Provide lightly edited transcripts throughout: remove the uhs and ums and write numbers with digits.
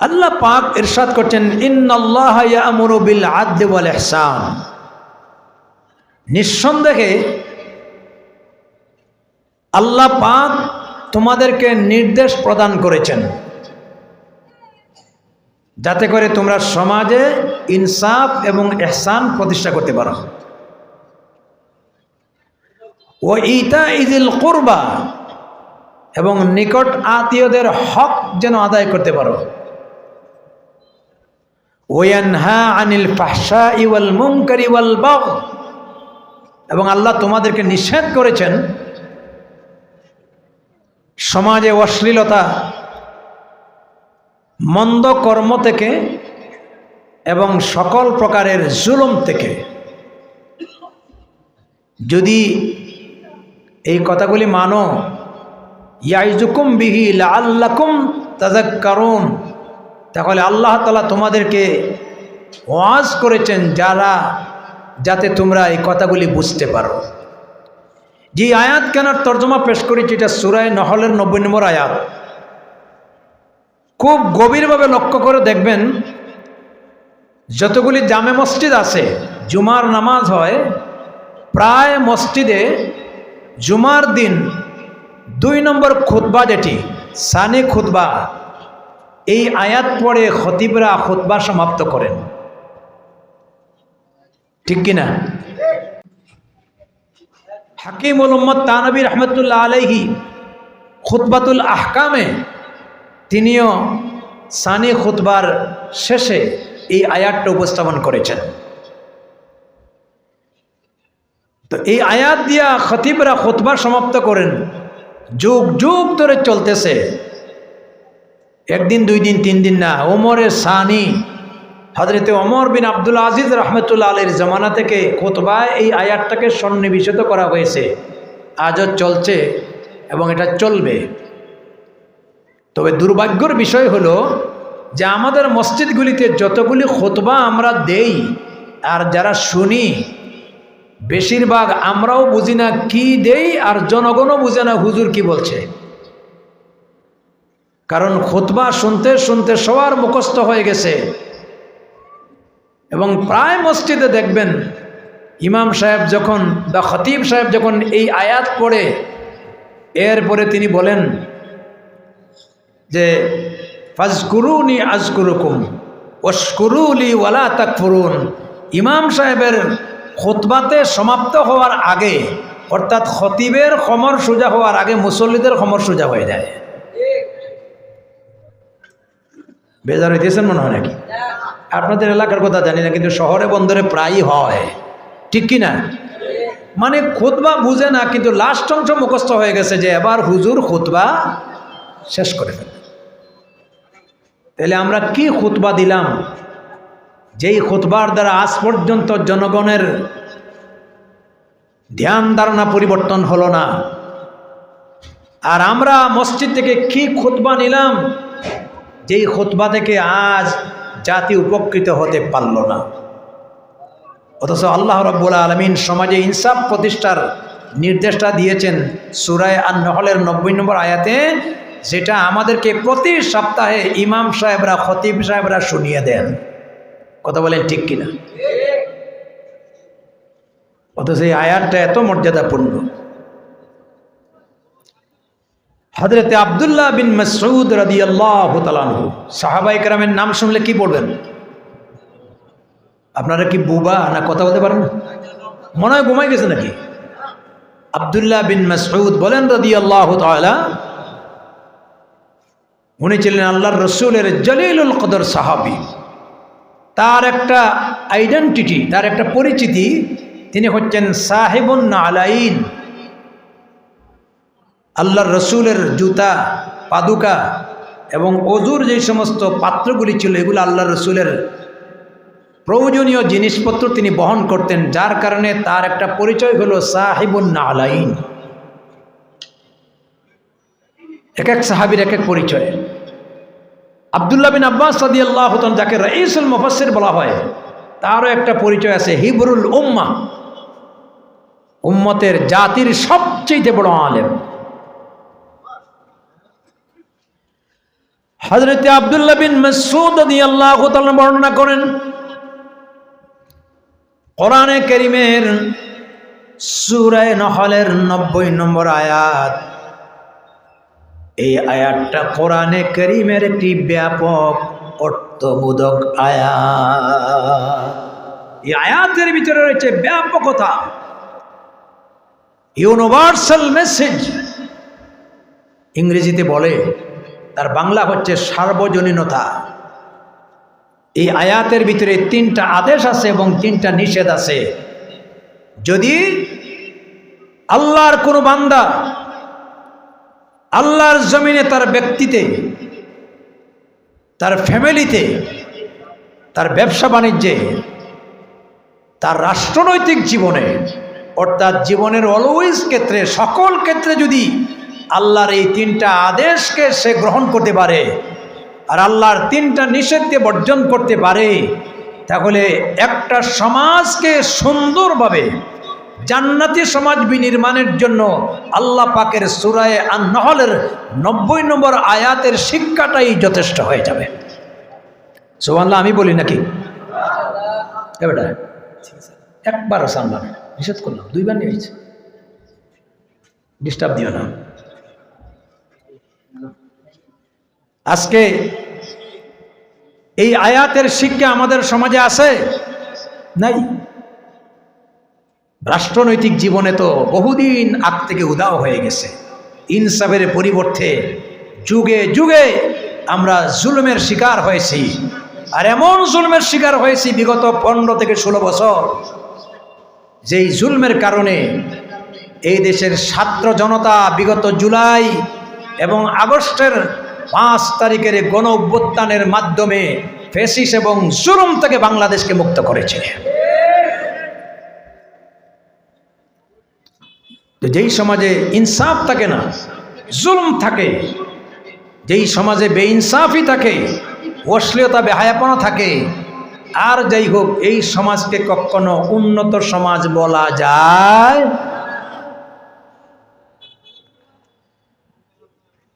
আল্লাহ পাক ইরশাদ করছেন, ইন্নাল্লাহা ইয়া'মুরু বিল আদলি ওয়াল ইহসান। নিঃসন্দেহে আল্লাহ পাক তোমাদেরকে নির্দেশ প্রদান করেছেন যাতে করে তোমরা সমাজে ইনসাফ এবং ইহসান প্রতিষ্ঠা করতে পারো। ও ইতাইযিল কুরবা, এবং নিকট আত্মীয়দের হক যেন আদায় করতে পারো। ওয়ানহা আনিল ফাহশাই ওয়াল মুনকারি ওয়াল বাগয়, এবং আল্লাহ তোমাদেরকে নিষেধ করেছেন সমাজে অশ্লীলতা, মন্দ কর্ম থেকে এবং সকল প্রকারের জুলুম থেকে। যদি এই কথাগুলি মানো, ইয়াইজুকুম বিহি লাআল্লাকুম তাযাক্কারুন, তাহলে আল্লাহ তাআলা তোমাদেরকে ওয়াজ করেছেন যাতে তোমরা এই কথাগুলি বুঝতে পারো। যে আয়াত কেনার তর্জমা পেশ করেছি, এটা সূরা নহলের 90 নম্বর আয়াত। খুব গভীরভাবে লক্ষ্য করে দেখবেন, যতগুলি জামে মসজিদ আছে, জুমার নামাজ হয়, প্রায় মসজিদে জুমার দিন 2 নম্বর খুতবা, যেটি সানি খুতবা, এই আয়াত পড়ে খতিবরা খুতবা সমাপ্ত করেন, ঠিক কিনা? হাকিমুল উম্মত তানবী রহমতুল্লাহ আলাইহি খুতবাতুল আহকামে তিনিও সানি খুতবার শেষে এই আয়াতটা উপস্থাপন করেছেন। তো এই আয়াত দিয়া খতিবরা খুতবা সমাপ্ত করেন, যুগ যুগ ধরে চলতেছে, একদিন 2 দিন 3 দিন না। ওমরে সানি, হযরতে ওমর বিন আব্দুল আজিজ রহমতুল্লাহ আলাইহির জামানা থেকে খুতবায় এই আয়াতটাকে সন্নিবেশিত করা হয়েছে, আজও চলছে এবং এটা চলবে। তবে দুর্ভাগ্যের বিষয় হলো যে আমাদের মসজিদগুলিতে যতগুলি খুতবা আমরা দেই আর যারা শুনি, বেশিরভাগ আমরাও বুঝি না কি দেই, আর জনগণও বুঝে না হুজুর কি বলছে। কারণ খুতবা শুনতে শুনতে সবার মুখস্থ হয়ে গেছে, এবং প্রায় মসজিদে দেখবেন ইমাম সাহেব যখন বা খতিব সাহেব যখন এই আয়াত পড়ে, এরপরে তিনি বলেন যে ফাজকুরুনি আজকুরুকুম ওয়াশকুরুলি ওয়ালা তাকফুরুন। ইমাম সাহেবের খুতবাতে সমাপ্ত হওয়ার আগে, অর্থাৎ খতিবের খমর সোজা হওয়ার আগে মুসল্লিদের খমর সোজা হয়ে যায়। বেজার হইতেছেন মনে হয় নাকি? আপনাদের এলাকার কথা জানি না, কিন্তু শহরে বন্দরে প্রায়ই হয়, ঠিক কি না? মানে খুতবা বুঝে না, কিন্তু লাস্ট অংশ মুখস্থ হয়ে গেছে যে এবার হুজুর খুতবা শেষ করে ফেলে। তাহলে আমরা কি খুতবা দিলাম, যেই খুতবার দ্বারা আজ পর্যন্ত জনগণের ধ্যান ধারণা পরিবর্তন হলো না। আর আমরা মসজিদ থেকে কি খুতবা নিলাম, যেই খুতবা থেকে আজ জাতি উপকৃত হতে পারল না। অথচ আল্লাহ রাব্বুল আলামিন সমাজে ইনসাফ প্রতিষ্ঠার নির্দেশটা দিয়েছেন সূরা আন-নহলের 90 নম্বর আয়াতে, যেটা আমাদেরকে প্রতি সপ্তাহে ইমাম সাহেবরা, খতিব সাহেবরা শুনিয়ে দেন। কথা বলেন ঠিক কিনা? অথচ এই আয়াতটা এত মর্যাদাপূর্ণ। হযরতে আব্দুল্লাহ বিন মাসউদ রাদিয়াল্লাহু তাআলা আনহু, সাহাবায়ে কেরামের নাম শুনলে কি পড়বেন? আপনারা কি বুবা না কথা বলতে পারেন? মনে হয় ঘুমাই গেছে নাকি? আব্দুল্লাহ বিন মাসউদ বলেন রাদিয়াল্লাহু তাআলা, উনি ছিলেন আল্লাহর রসুলের জলিলুল কদর সাহাবী। তার একটা আইডেন্টিটি, তার একটা পরিচিতি, তিনি হচ্ছেন সাহিবুন নালাইন। আল্লাহর রসুলের জুতা, পাদুকা এবং অজুর যে সমস্ত পাত্রগুলি ছিল, এগুলো আল্লাহর রসুলের প্রয়োজনীয় জিনিসপত্র তিনি বহন করতেন, যার কারণে তার একটা পরিচয় হলো সাহিবুন নালাইন। এক এক সাহাবীর এক এক পরিচয়। আব্দুল্লাহ বিন আব্বাস রাদিয়াল্লাহু তাআলা, যাকে রাইসুল মুফাসসির বলা হয়, তারও একটা পরিচয় আছে, হিবরুল উম্মাহ, উম্মতের জাতির সবচেয়ে বড় আলেম। হযরত আব্দুল্লাহ বিন মাসউদ রাদিয়াল্লাহু তাআলা বর্ণনা করেন, কোরআনে কারীমের সূরা নহলের 90 নম্বর আয়াত, এই আয়াতটা কোরআনে কারীমের একটি ব্যাপক অর্থবোধক আয়াত। এই আয়াতের ভিতরে রয়েছে ব্যাপকতা, ইউনিভার্সাল মেসেজ ইংরেজিতে বলে, তার বাংলা হচ্ছে সার্বজনীনতা। এই আয়াতের ভিতরে 3টা আদেশ আছে এবং 3টা নিষেধ আছে। যদি আল্লাহর কোনো বান্দা আল্লাহর জমিনে তার ব্যক্তিতে, তার ফ্যামিলিতে, তার ব্যবসা বাণিজ্যে, তার রাষ্ট্রনৈতিক জীবনে, অর্থাৎ জীবনের অলওয়েজ ক্ষেত্রে, সকল ক্ষেত্রে যদি আল্লাহর এই 3টা আদেশকে সে গ্রহণ করতে পারে আর আল্লাহর 3টা নিষেধকে বর্জন করতে পারে, তাহলে একটা সমাজকে সুন্দরভাবে জান্নাতি সমাজ বিনির্মাণের জন্য আল্লাহ পাকের সূরা আন-নহলের 90 নম্বর আয়াতের শিক্ষাটাই যথেষ্ট হয়ে যাবে। সুবহানাল্লাহ আমি বলি নাকি? এবারে একবার সামলাম, নিষেধ করলাম, 2বার নিয়েছি, ডিস্টার্ব দিও না। আজকে এই আয়াতের শিক্ষা আমাদের সমাজে আছে নাই? রাষ্ট্রনৈতিক জীবনে তো বহুদিন আগ থেকে উধাও হয়ে গেছে। ইনসাফের পরিবর্তে যুগে যুগে আমরা জুলুমের শিকার হয়েছি, আর এমন জুলুমের শিকার হয়েছি বিগত 15 থেকে 16 বছর, যেই জুলুমের কারণে এই দেশের ছাত্র জনতা বিগত জুলাই এবং আগস্টের 5 তারিখের গণ অভ্যুত্থানের মাধ্যমে ফ্যাসিস্ট এবং জুলুম থেকে বাংলাদেশকে মুক্ত করেছে। তো যেই সমাজে ইনসাফ থাকে না, জুলুম থাকে, যেই সমাজে বেইনসাফি থাকে, অশ্লীলতা বেহায়াপনা থাকে, আর যাই হোক এই সমাজকে কখনো উন্নত সমাজ বলা যায়।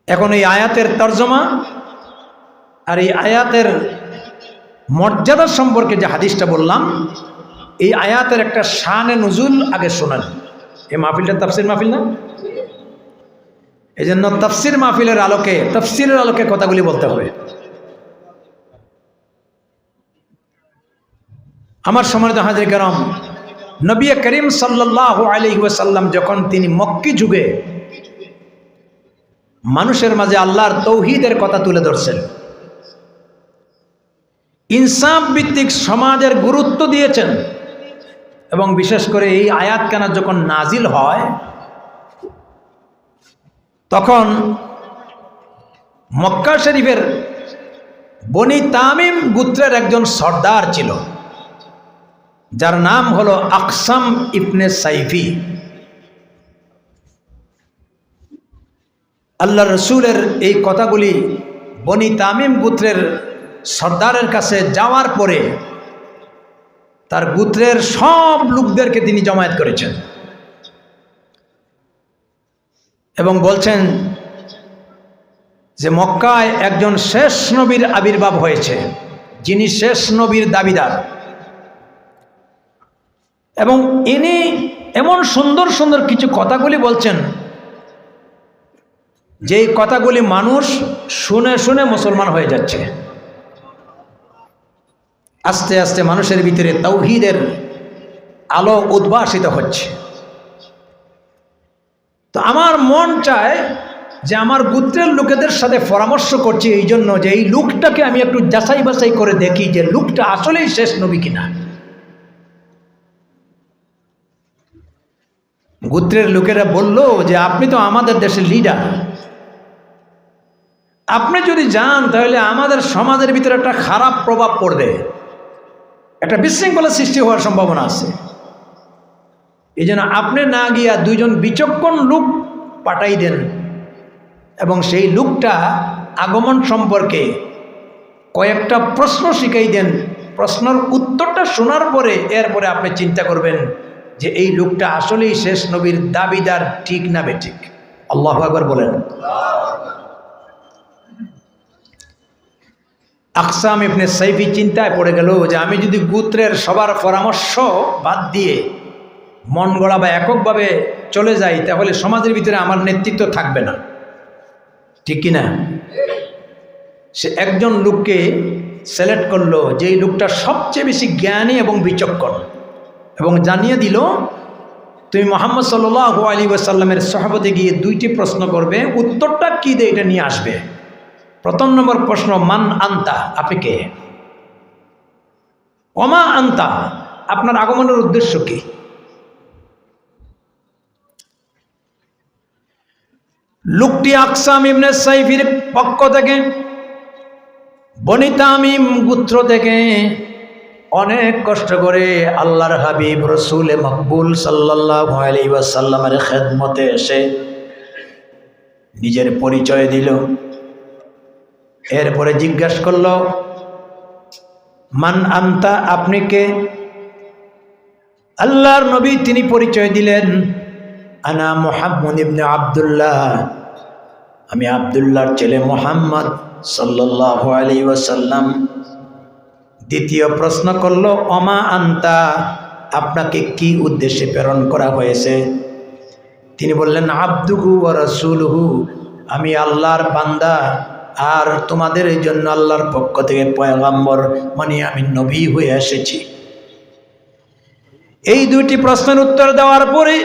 এখন এই আয়াতের তর্জমা আর এই আয়াতের মর্যাদা সম্পর্কে যে হাদিসটা বললাম, এই আয়াতের একটা শানে নুজুল আগে শোনান। এই মাহফিলটা তাফসির মাহফিল না, এই জন্য তাফসির মাহফিলের আলোকে, তাফসিরের আলোকে কথাগুলি বলতে হবে। আমার সম্মানিত হাজির কেরাম, নবী করিম সাল্লাল্লাহু আলাইহি ওয়াসাল্লাম যখন তিনি মক্কি যুগে মানুষের মাঝে আল্লাহর তৌহিদের কথা তুলে ধরছেন, ইনসাফ ভিত্তিক সমাজের গুরুত্ব দিয়েছেন, এবং বিশেষ করে এই আয়াতখানা যখন নাজিল হয় তখন মক্কা শরীফের বনি তামিম গোত্রের একজন সর্দার ছিল, যার নাম হলো আকসাম ইবনে সাইফি। আল্লাহ রসুলের এই কথাগুলি বনি তামিম গোত্রের সর্দারের কাছে যাওয়ার পরে তার গোত্রের সব লোকদেরকে তিনি জমায়েত করেছেন এবং বলছেন যে মক্কায় একজন শেষ নবীর আবির্ভাব হয়েছে, যিনি শেষ নবীর দাবিদার, এবং ইনি এমন সুন্দর সুন্দর কিছু কথাগুলি বলছেন যেই কথাগুলি মানুষ শুনে শুনে মুসলমান হয়ে যাচ্ছে। আস্তে আস্তে মানুষের ভিতরে তাওহীদের আলো উদ্ভাসিত হচ্ছে। তো আমার মন চায় যে আমার গোত্রের লোকেদের সাথে পরামর্শ করছি এই জন্য যে এই লোকটাকে আমি একটু যাচাই বাছাই করে দেখি যে লোকটা আসলেই শেষ নবী কিনা। গোত্রের লোকেরা বলল যে আপনি তো আমাদের দেশের লিডার, আপনি যদি যান তাহলে আমাদের সমাজের ভিতরে একটা খারাপ প্রভাব পড়বে, একটা বিশৃঙ্খলা সৃষ্টি হওয়ার সম্ভাবনা আছে। এই জন্য আপনি না গিয়া 2জন বিচক্ষণ লোক পাঠাই দেন এবং সেই লোকটা আগমন সম্পর্কে কয়েকটা প্রশ্ন শিখাই দেন। প্রশ্নের উত্তরটা শোনার পরে এরপরে আপনি চিন্তা করবেন যে এই লোকটা আসলেই শেষ নবীর দাবিদার, ঠিক না বেঠিক। আল্লাহু আকবার বলেন। আকসাম ইবনে সাইফি চিন্তায় পড়ে গেল যে আমি যদি গোত্রের সবার পরামর্শ বাদ দিয়ে মন গড়া বা এককভাবে চলে যাই তাহলে সমাজের ভিতরে আমার নেতৃত্ব থাকবে না, ঠিক কিনা? সে একজন লোককে সিলেক্ট করলো, যেই লোকটা সবচেয়ে বেশি জ্ঞানী এবং বিচক্ষণ, এবং জানিয়ে দিল তুমি মুহাম্মদ সাল্লাল্লাহু আলাইহি ওয়াসাল্লামের সহবতে গিয়ে 2টি প্রশ্ন করবে, উত্তরটা কি দিয়ে এটা নিয়ে আসবে। প্রথম নম্বর প্রশ্ন, মান আনতা, আপনি কে? ওমা আনতা, আপনার আগমনের উদ্দেশ্য কি? লোকটি আকসাম ইবনে সাইফির পক্ষ থেকে, বনি তামিম গোত্র থেকে অনেক কষ্ট করে আল্লাহর হাবিব রসুলে মকবুল সাল্লাল্লাহু আলাইহি ওয়াসাল্লামের খেদমতে এসে নিজের পরিচয় দিল। এরপরে জিজ্ঞাসা করল, মান আনতা, আপনি কে? আল্লাহর নবী তিনি পরিচয় দিলেন, আনা মুহাম্মদ ইবনে আব্দুল্লাহ, আমি আব্দুল্লাহর ছেলে মুহাম্মদ সাল্লাল্লাহু আলাইহি ওয়াসাল্লাম। দ্বিতীয় প্রশ্ন করল, ওমা আনতা, আপনাকে কি উদ্দেশ্যে প্রেরণ করা হয়েছে? তিনি বললেন, আবদুহু ওয়া রাসূলুহু, আমি আল্লাহর বান্দা আর তোমাদের এই জন্য আল্লাহর পক্ষ থেকে পয়গম্বর, মানে আমি নবী হয়ে এসেছি। এই 2টি প্রশ্নের উত্তর দেওয়ার পরে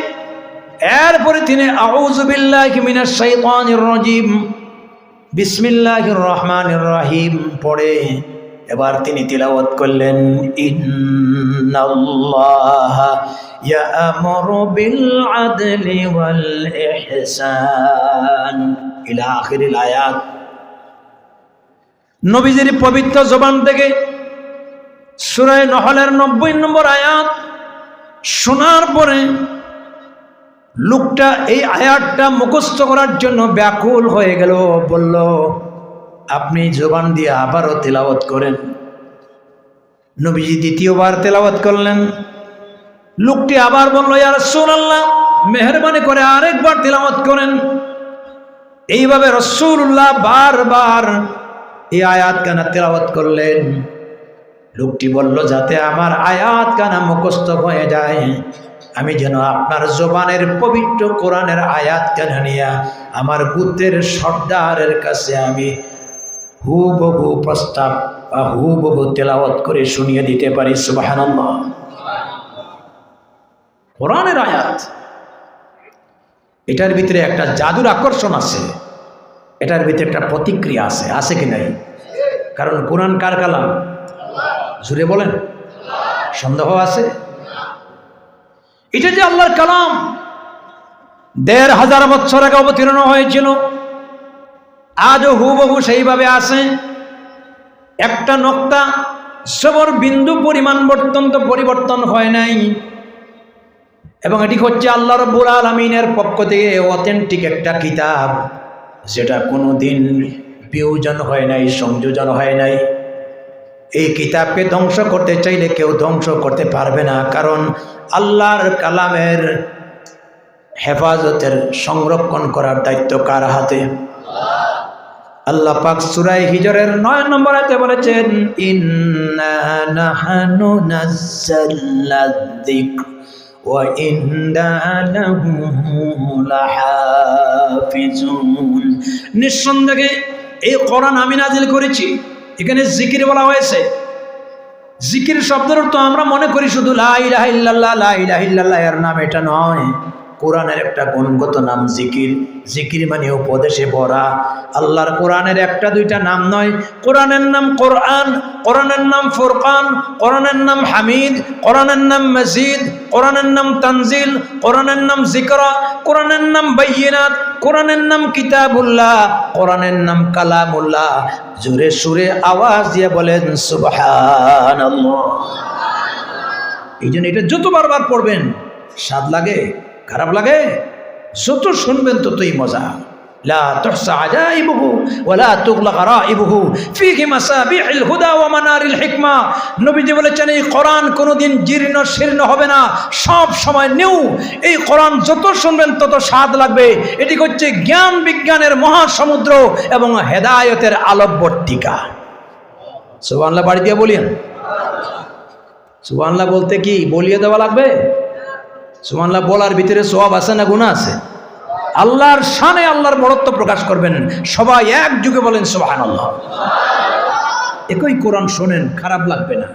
এরপরে তিনি আউযু বিল্লাহি মিনাশ শাইতানির রাজিম, বিসমিল্লাহির রহমানির রহিম পড়ে এবার তিনি তিলাওয়াত করলেন, ইন্নাল্লাহা ইয়া'মুরু বিল আদলি ওয়াল ইহসান ইলা আখিরিল আয়াত। নবীজির পবিত্র জবান থেকে সূরা নহলের 90 নম্বর আয়াত শোনার পরে লোকটা এই আয়াতটা মুখস্থ করার জন্য ব্যাকুল হয়ে গেল। বলল, আপনি জবান দিয়ে আবারও তেলাওয়াত করেন। নবীজি দ্বিতীয়বার তেলাওয়াত করলেন। লোকটি আবার বলল, ইয়া রাসূলুল্লাহ, মেহেরবানি করে আরেকবার তেলাওয়াত করেন। এইভাবে রাসূলুল্লাহ বারবার এই আয়াত কানা তেলাওয়াত করলেন। লোকটি বলল, যাতে আমার আয়াত কানা মুখস্থ হয়ে যায়, আমি যেন আপনার জবানের পবিত্র কোরআনের আয়াত কানা নিয়ে আমার গোত্রের সর্দারের কাছে আমি হুবহু প্রস্তাব বা হুবহু তেলাওয়াত করে শুনিয়ে দিতে পারি। সুবহানাল্লাহ। কোরআনের আয়াত, এটার ভিতরে একটা জাদুর আকর্ষণ আছে, এটার ভিতরে একটা প্রতিক্রিয়া আছে, আছে কি নাই? কারণ কোরআন কার কালাম? জুড়ে বলেন, সন্দেহ আছে? এটা যে আল্লাহর কালাম, ১৫০০ বছর আগে অবতীর্ণ হয়েছিল, আজও হুবহু সেইভাবে আছে। একটা নক্তা সবর বিন্দু পরিমাণ পরিবর্তন হয় নাই, এবং এটি হচ্ছে আল্লাহ রাব্বুল আলামিনের পক্ষ থেকে অথেন্টিক একটা কিতাব, যেটা কোনোদিন বিয়োজন হয় নাই, সংযোজন হয় নাই। এই কিতাবকে ধ্বংস করতে চাইলে কেউ ধ্বংস করতে পারবে না, কারণ আল্লাহর কালামের হেফাজতের সংরক্ষণ করার দায়িত্ব কার হাতে? আল্লাহ পাক সূরা হিজরের 9 নম্বর আয়াতে বলেছেন, ইন্না নাহনু নাযালনা যিকর ওয়া ইন্না লাহু লাহাফিজুন। নিঃসন্দেহে এই কোরআন আমি নাজিল করেছি। এখানে জিকির বলা হয়েছে। জিকির শব্দের অর্থ আমরা মনে করি শুধু লা ইলাহা ইল্লাল্লাহ, লা ইলাহা ইল্লাল্লাহ এর নাম, এটা নয়। কোরআনের একটা গুণগত নাম জিকির। জিকির মানে উপদেশে ভরা। আল্লাহর কোরআনের একটা দুইটা নাম নয়, কোরআনের নাম কোরআন, কোরআনের নাম ফুরকান, কোরআনের নাম হামিদ, কোরআনের নাম মজিদ, কোরআনের নাম তানজিল, কোরআনের নাম জিকরা, কোরআনের নাম বাইয়িনাত, কোরআনের নাম কিতাবুল্লাহ, কোরআনের নাম কালামুল্লাহ। জোরে সুরে আওয়াজ দিয়ে বলেন সুবহানাল্লাহ। এই জন্য এটা যত বারবার পড়বেন স্বাদ লাগে, খারাপ লাগে, যত শুনবেন ততই মজা। লা তুহসা আজাইবুহু ওয়া লা তুগলা গারাইবুহু ফীহি মাসাবিহুল হুদা ওয়া মানারিল হিকমা। নবীজি বলেছেন, এই কোরআন কোনোদিন জীর্ণ শীর্ণ হবে না, সব সময় নিউ। এই কোরআন যত শুনবেন তত স্বাদ লাগবে। এটি হচ্ছে জ্ঞান বিজ্ঞানের মহাসমুদ্র এবং হেদায়েতের আলোকবর্তিকা। সুবহানাল্লাহ বাড়ি দিয়ে বলিয়েন। সুবহানাল্লাহ বলতে কি বলিয়ে দেওয়া লাগবে? সুবহানাল্লাহ বলার ভিতরে সওয়াব আছে না গুনাহ আছে? আল্লাহর শানে আল্লাহর বড়ত্ব প্রকাশ করবেন, সবাই এক যুগে বলেন সুবহানাল্লাহ। একই কোরআন শোনেন, খারাপ লাগবে না।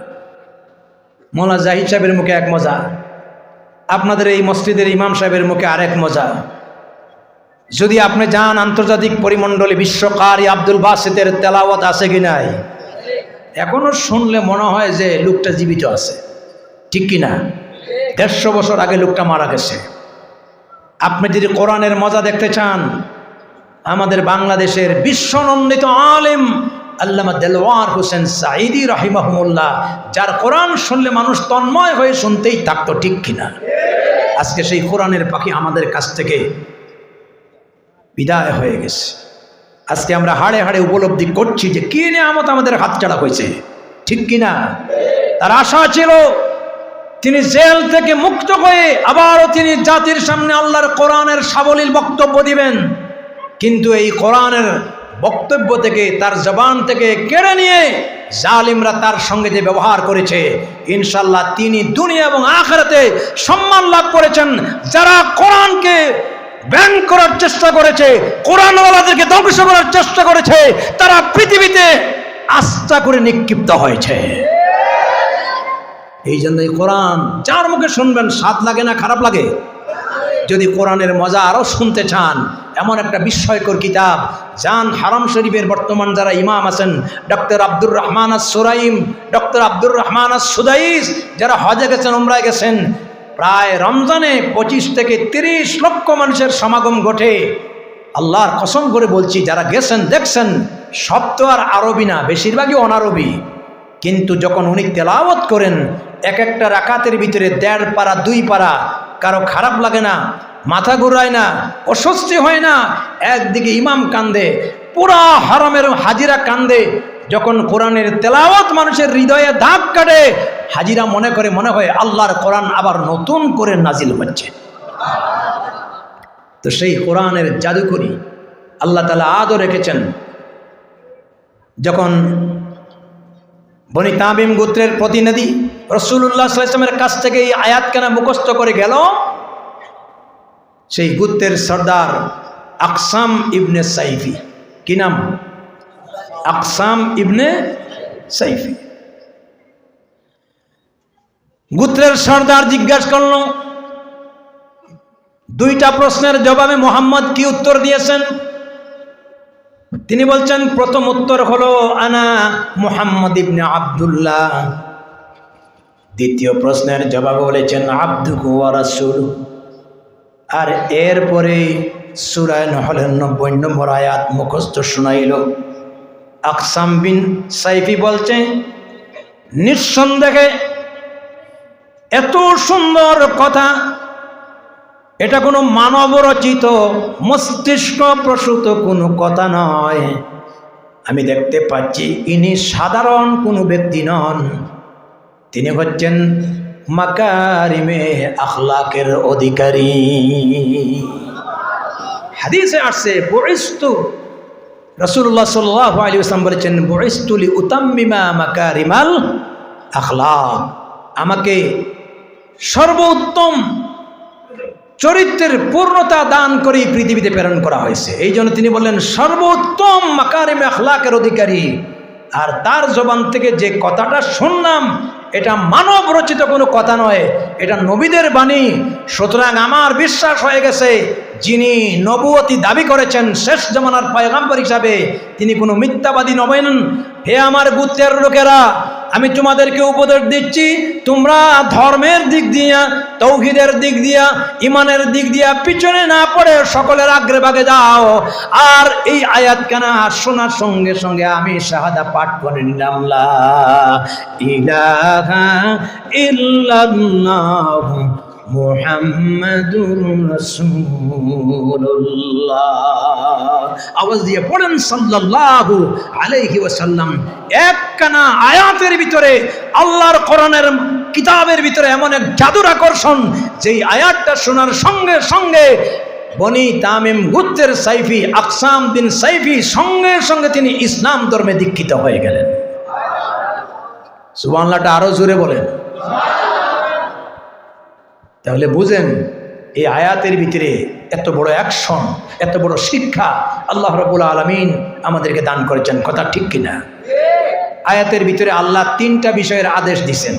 মৌলানা জাহিদ সাহেবের মুখে এক মজা, আপনাদের এই মসজিদের ইমাম সাহেবের মুখে আরেক মজা। যদি আপনি যান আন্তর্জাতিক পরিমণ্ডলে, বিশ্বকারী আব্দুল বাসিতের তেলাওয়াত আছে কি নাই? এখনো শুনলে মনে হয় যে লোকটা জীবিত আছে, ঠিক কি না? 150 বছর আগে লোকটা মারা গেছে। আপনি যদি কোরআনের মজা দেখতে চান, আমাদের বাংলাদেশের বিশ্বনন্দিত আলেম আল্লামা দেলওয়ার হোসেন সাঈদী রাহিমাহুমুল্লাহ, যার কোরআন শুনলে মানুষ তন্ময় হয়ে শুনতেই থাকতো, ঠিক কিনা? আজকে সেই কোরআনের পাখি আমাদের কাছ থেকে বিদায় হয়ে গেছে। আজকে আমরা হাড়ে হাড়ে উপলব্ধি করছি যে কি নিয়ামত আমাদের হাতছাড়া হয়েছে, ঠিক কিনা? তার আশা ছিল তিনি জেল থেকে মুক্ত হয়ে আবারও তিনি জাতির সামনে আল্লাহর কোরআনের সাবলীল বক্তব্য দিবেন, কিন্তু এই কোরআনের বক্তব্য থেকে, তার জবান থেকে কেড়ে নিয়ে জালিমরা তার সঙ্গে যে ব্যবহার করেছে, ইনশাআল্লাহ তিনি দুনিয়া এবং আখিরাতে সম্মান লাভ করেছেন। যারা কোরআনকে ব্যান করার চেষ্টা করেছে, কোরআনওয়ালাদেরকে ধ্বংস করার চেষ্টা করেছে, তারা পৃথিবীতে আস্থা করে নিক্ষিপ্ত হয়েছে। এই জন্যই কোরআন যার মুখে শুনবেন স্বাদ লাগে না, খারাপ লাগে? যদি কোরআনের মজা আরও শুনতে চান, এমন একটা বিস্ময়কর কিতাব, জান হারাম শরীফের বর্তমান যারা ইমাম আছেন, ডক্টর আব্দুর রহমান আস-সুরাইম, ডক্টর আব্দুর রহমান আস-সুদাইস, যারা হজে গেছেন, উমরায় গেছেন, প্রায় রমজানে 25 থেকে 30 লক্ষ মানুষের সমাগম ঘটে। আল্লাহর কসম করে বলছি, যারা গেছেন দেখছেন, সব তো আর আরবি না, বেশিরভাগই অনারবি, কিন্তু যখন উনি তেলাওয়াত করেন, এক একটা রাকাতের ভিতরে 1.5 পারা 2 পারা, কারো খারাপ লাগে না, মাথা ঘুরায় না, অস্বস্তি হয় না। একদিকে ইমাম কান্দে, পুরা হারামের হাজিরা কান্দে। যখন কোরআনের তেলাওয়াত মানুষের হৃদয়ে দাগ কাটে, হাজিরা মনে হয় আল্লাহর কোরআন আবার নতুন করে নাজিল হচ্ছে। তো সেই কোরআনের জাদুকরি আল্লাহ তাআলা আদর রেখেছেন। যখন বনি তামিম গোত্রের প্রতিনিধি রাসূলুল্লাহ সাল্লাল্লাহু আলাইহি ওয়াসাল্লামের কাছ থেকে এই আয়াতখানা মুখস্থ করে গেল, সেই গোত্রের সর্দার আকসাম ইবনে সাইফি, কি নাম? আকসাম ইবনে সাইফি। গোত্রের সর্দার জিজ্ঞাসা করল, 2টা প্রশ্নের জবাবে মোহাম্মদ কি উত্তর দিয়েছেন? তিনি বলছেন, প্রথম উত্তর হলো আনা মুহাম্মদ ইবনে আব্দুল্লাহ। দ্বিতীয় প্রশ্নের জবাবে বলেছেন আবদুহু ওয়া রাসূলুহু। আর এরপরে সূরা নহলের 90 নম্বর আয়াত মুখস্থ শোনাইল। আকসাম বিন সাইফি বলছে, নিঃসন্দেহে এত সুন্দর কথা, এটা কোনো মানব রচিত মস্তিষ্ক প্রসূত কোনো কথা নয়। আমি দেখতে পাচ্ছি ইনি সাধারণ কোনো ব্যক্তি নন, তিনি হচ্ছেন মাকারিমে আখলাকের অধিকারী। হাদিসে আসছে, বুইস্তু, রাসূলুল্লাহ সাল্লাল্লাহু আলাইহি ওয়াসাল্লাম বলেছেন, বুইস্তু লিউতাম্মিমা মাকারিমাল আখলাক, আমাকে সর্বোত্তম চরিত্রের পূর্ণতা দান করে পৃথিবীতে প্রেরণ করা হয়েছে। এই জন্য তিনি বললেন সর্বোত্তম মাকারিমে আখলাকের অধিকারী। আর তার জবান থেকে যে কথাটা শুনলাম, এটা মানব রচিত কোনো কথা নয়, এটা নবীদের বাণী। সুতরাং আমার বিশ্বাস হয়ে গেছে, যিনি নবুয়তি দাবি করেছেন শেষ জামানার পয়গম্বর হিসাবে, তিনি কোনো মিথ্যাবাদী নবেন। হে আমার গোত্রের লোকেরা, আমি তোমাদেরকে উপদেশ দিচ্ছি, তোমরা ধর্মের দিক দিয়া, তৌহিদের দিক দিয়া, ইমানের দিক দিয়া পিছনে না পড়ে সকলের আগ্রে ভাগে যাও। আর এই আয়াতখানা শোনার সঙ্গে সঙ্গে আমি শাহাদা পাঠ করে নিলাম, লা ইলাহা ইল্লাল্লাহ মুহাম্মাদুর রাসূলুল্লাহ। আওয়াজ দিয়ে পড়েন সাল্লাল্লাহু আলাইহি ওয়াসাল্লাম। একখানা আয়াতের ভিতরে, আল্লাহর কোরআনের কিতাবের ভিতরে এমন এক জাদুর আকর্ষণ, যেই আয়াতটা শোনার সঙ্গে সঙ্গে বনি তামিম গোত্রের সাইফি আকসাম বিন সাইফি সঙ্গে সঙ্গে তিনি ইসলাম ধর্মে দীক্ষিত হয়ে গেলেন। সুবহানাল্লাহটা আরো জোরে বলেন। তাহলে বুঝেন এই আয়াতের ভিতরে এত বড় অ্যাকশন, এত বড় শিক্ষা আল্লাহ রাব্বুল আলামিন আমাদেরকে দান করেছেন। কথা ঠিক কিনা? আয়াতের ভিতরে আল্লাহ 3টা বিষয়ের আদেশ দিছেন।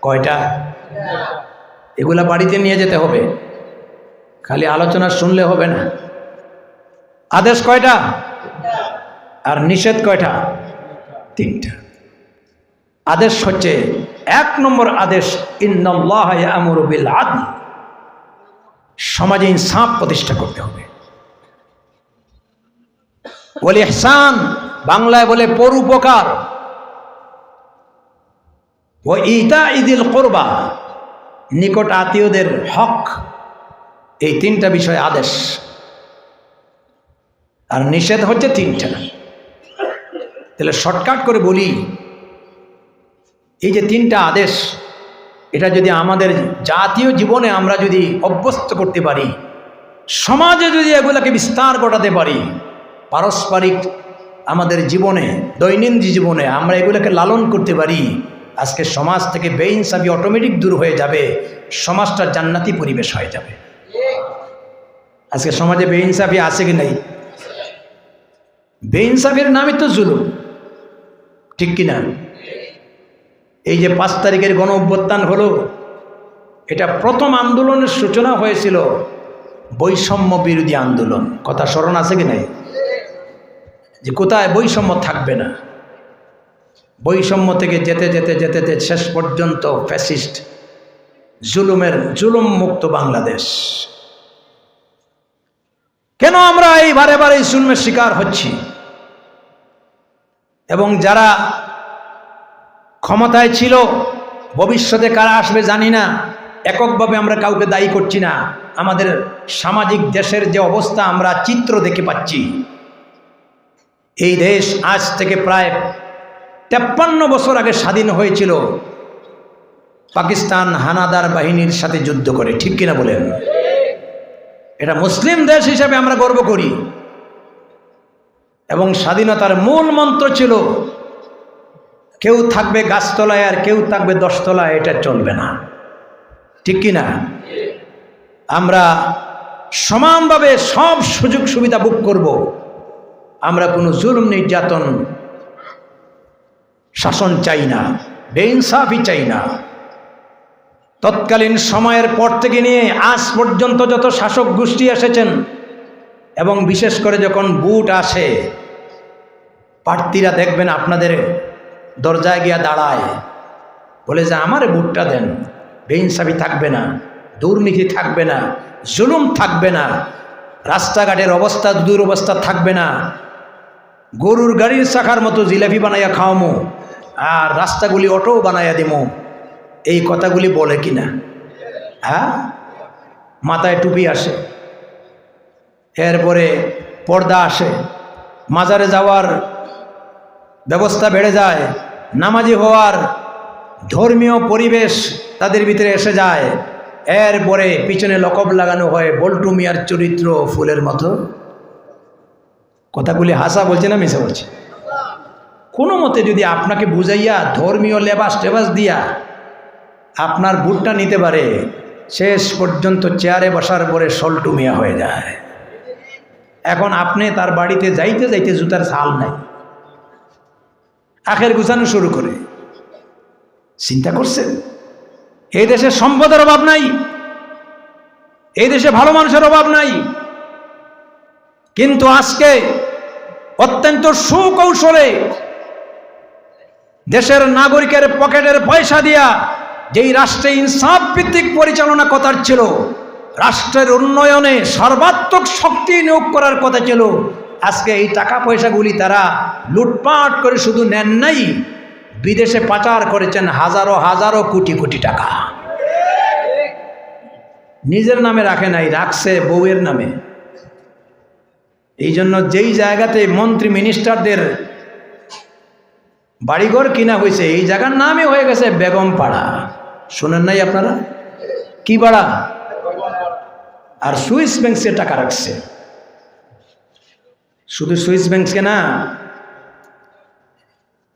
কয়টা? এগুলা বাড়িতে নিয়ে যেতে হবে, খালি আলোচনা শুনলে হবে না। আদেশ কয়টা আর নিষেধ কয়টা? 3টা। আদেশ হচ্ছে 1 নম্বর আদেশ, ইন্নাল্লাহা ইয়া'মুরু বিল আদল, সমাজে ইনসাফ প্রতিষ্ঠা করতে হবে। ওয়াল ইহসান, বাংলায় বলে পরোপকার। ওয়া ইতা'i যিল কুরবা, নিকট আত্মীয়দের হক। এই 3টা বিষয় আদেশ, আর নিষেধ হচ্ছে 3টা। তাহলে শর্টকাট করে বলি, এই যে 3টা আদেশ, এটা যদি আমাদের জাতীয় জীবনে আমরা যদি অভ্যস্ত করতে পারি, সমাজে যদি এগুলাকে বিস্তার ঘটাতে পারি, পারস্পরিক আমাদের জীবনে, দৈনন্দিন জীবনে আমরা এগুলোকে লালন করতে পারি, আজকে সমাজ থেকে বেইনসাফি অটোমেটিক দূর হয়ে যাবে, সমাজটা জান্নাতি পরিবেশ হয়ে যাবে। আজকে সমাজে বেইনসাফি আছে কি নাই? বেইনসাফির নামই তো জুলুম, ঠিক কিনা? এই যে 5 তারিখের গণ অভ্যুত্থান হলো, এটা প্রথম আন্দোলনের সূচনা হয়েছিল বৈষম্য বিরোধী আন্দোলন। কথা স্মরণ আছে কি নাই? যে কোথায় বৈষম্য থাকবে না, বৈষম্য থেকে যেতে যেতে যেতে যেতে শেষ পর্যন্ত ফ্যাসিস্ট জুলুম মুক্ত বাংলাদেশ। কেন আমরা এই বারে বারে জুলমের শিকার হচ্ছি? এবং যারা ক্ষমতায় ছিল, ভবিষ্যতে কারা আসবে জানি না, এককভাবে আমরা কাউকে দায়ী করছি না। আমাদের সামাজিক দেশের যে অবস্থা আমরা চিত্র দেখে পাচ্ছি, এই দেশ আজ থেকে প্রায় 53 বছর আগে স্বাধীন হয়েছিল পাকিস্তান হানাদার বাহিনীর সাথে যুদ্ধ করে, ঠিক কিনা বলেন? এটা মুসলিম দেশ হিসেবে আমরা গর্ব করি। এবং স্বাধীনতার মূল মন্ত্র ছিল কেউ থাকবে গাছতলায় আর কেউ থাকবে 10 তলায়, এটা চলবে না, ঠিক কিনা? আমরা সমানভাবে সব সুযোগ সুবিধা ভোগ করব। আমরা কোনো জুলুম নির্যাতন শাসন চাই না, বেইনসাফি চাই না। তৎকালীন সময়ের পর থেকে নিয়ে আজ পর্যন্ত যত শাসক গোষ্ঠী এসেছেন, এবং বিশেষ করে যখন ভোট আসে, প্রার্থীরা দেখবেন আপনাদের দরজায় গিয়া দাঁড়ায়, বলে যে আমারে ভোটটা দেন, বেইনসাফি থাকবে না, দুর্নীতি থাকবে না, জুলুম থাকবে না, রাস্তাঘাটের অবস্থা দুরবস্থা থাকবে না, গরুর গাড়ির চাকার মতো জিলাপি বানাইয়া খাওয়ামো, আর রাস্তাগুলি অটো বানাইয়া দিমো। এই কথাগুলি বলে কিনা? হ্যাঁ, মাথায় টুপি আসে, এরপরে পর্দা আসে, মাজারে যাওয়ার ব্যবস্থা বেড়ে যায়, নামাজি হওয়ার ধর্মীয় পরিবেশ তাদের ভিতরে এসে যায়। এরপরে পিছনে লকব লাগানো হয় বল্টু মিয়ার চরিত্র ফুলের মতো। কথাগুলি হাসা বলছে না মিশা বলছে? কোনো মতে যদি আপনাকে বুঝাইয়া ধর্মীয় লেবাস টেবাস দিয়া আপনার ভোটটা নিতে পারে, শেষ পর্যন্ত চেয়ারে বসার পরে সল্টু মিয়া হয়ে যায়। এখন আপনি তার বাড়িতে যাইতে যাইতে জুতার ছাল নাই, আখের গুছানো শুরু করে। চিন্তা করছেন? এই দেশে সম্পদের অভাব নাই, এই দেশে ভালো মানুষের অভাব নাই, কিন্তু আজকে অত্যন্ত সুকৌশলে দেশের নাগরিকের পকেটের পয়সা দিয়া যেই রাষ্ট্রে ইনসাফ ভিত্তিক পরিচালনা কথার ছিল, রাষ্ট্রের উন্নয়নে সর্বাত্মক শক্তি নিয়োগ করার কথা ছিল, আজকে এই টাকা পয়সাগুলি তারা লুটপাট করে শুধু নেন নাই, বিদেশে পাচার করেছেন হাজারো হাজারো কোটি কোটি টাকা। নিজের নামে রাখে নাই, রাখছে বউয়ের নামে। এই জন্য যেই জায়গাতে মন্ত্রী মিনিস্টারদের বাড়িঘর কিনা হয়েছে, এই জায়গার নামে হয়ে গেছে বেগম পাড়া। শোনেন নাই আপনারা? কি পাড়া? আর সুইস ব্যাংকে টাকা রাখছে। শুধু সুইস ব্যাংকে না,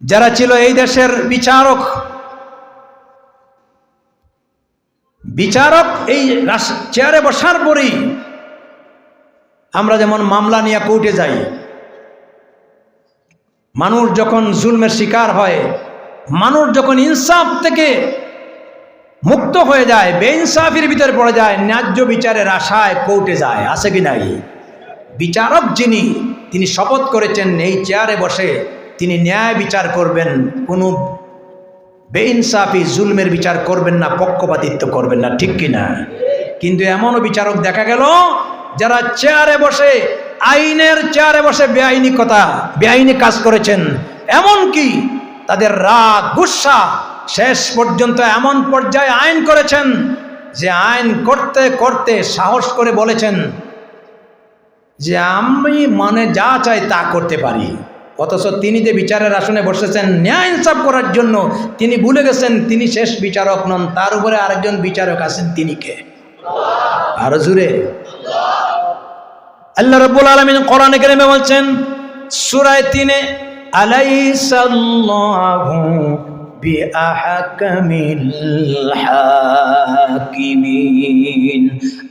যারা ছিল এই দেশের বিচারক এই চেয়ারে বসার পরেই আমরা যেমন মামলা নিয়ে কোর্টে যাই, মানুষ যখন জুলমের শিকার হয়, মানুষ যখন ইনসাফ থেকে মুক্ত হয়ে যায়, বেইনসাফির ভিতরে পড়ে যায়, ন্যায্য বিচারের আশায় কোর্টে যায়, আছে কি নাই? বিচারক যিনি, তিনি শপথ করেছেন এই চেয়ারে বসে তিনি ন্যায় বিচার করবেন, কোনো বেইনসাফি জুলমের বিচার করবেন না, পক্ষপাতিত্ব করবেন না, ঠিক কিনা? কিন্তু এমনও বিচারক দেখা গেল যারা চেয়ারে বসে, আইনের চেয়ারে বসে বেআইনি কাজ করেছেন, এমনকি তাদের রাগ গুসা শেষ পর্যন্ত এমন পর্যায়ে আইন করেছেন যে আইন করতে করতে সাহস করে বলেছেন যে আমি যা চাই তা করতে পারি। অথচ তিনি যে বিচারের আসনে বসেছেন ন্যায় ইনসাফ করার জন্য, তিনি ভুলে গেছেন তিনি শেষ বিচারক নন, তার উপরে আরেকজন বিচারক আছেন, তিনি কে? আরো জোরে আল্লাহ রাব্বুল আলামিন কোরআনে কারিমে বলছেন সূরা ৩-এ, আলাইসাল্লাহু বিআহকামিল হাকিমিন,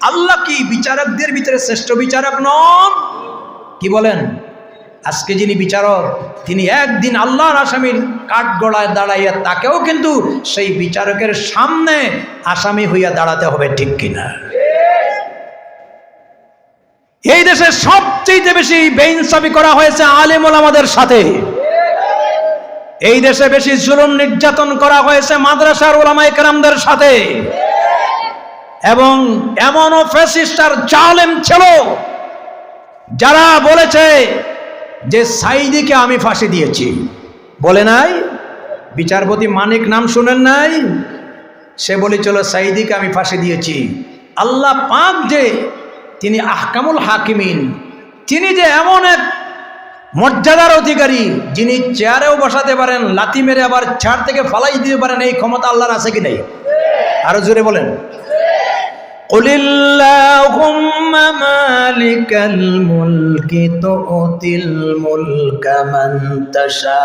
আল্লাহ কি বিচারকদের ভিতরে শ্রেষ্ঠ বিচারক নন? কি বলেন? আজকে যিনি বিচারক তিনি একদিন আল্লাহর আসামির কাঠগড়ায় দাঁড়াইয়া তাকেও কিন্তু সেই বিচারকের সামনে আসামি হইয়া দাঁড়াতে হবে, ঠিক কিনা? এই দেশে সবচেয়ে বেশি বেইনসাফি করা হয়েছে আলেম ওলামাদের সাথে। এই দেশে বেশি জুলুম নির্যাতন করা হয়েছে মাদ্রাসার ওলামায়ে কেরামদের সাথে। এবং এমনও ফ্যাসিস্ট আর জালেম ছিল যারা বলেছে যে সাইদিকে আমি ফাঁসি দিয়েছি, বলে নাই? বিচারপতি মানিক নাম শুনেন নাই? সে বলেছিল সাইদিকে আমি ফাঁসি দিয়েছি। আল্লাহ পাক যে তিনি আহকামুল হাকিমিন, তিনি যে এমন এক মর্যাদার অধিকারী যিনি চেয়ারেও বসাতে পারেন, লাথি মেরে আবার চেয়ার থেকে ফালাই দিতে পারেন, এই ক্ষমতা আল্লাহর আছে কি নাই? আরো জোরে বলেন। কুলিল্লাহুম্মা মালিকাল মুলকি তুতিল মুলকা মান তাশা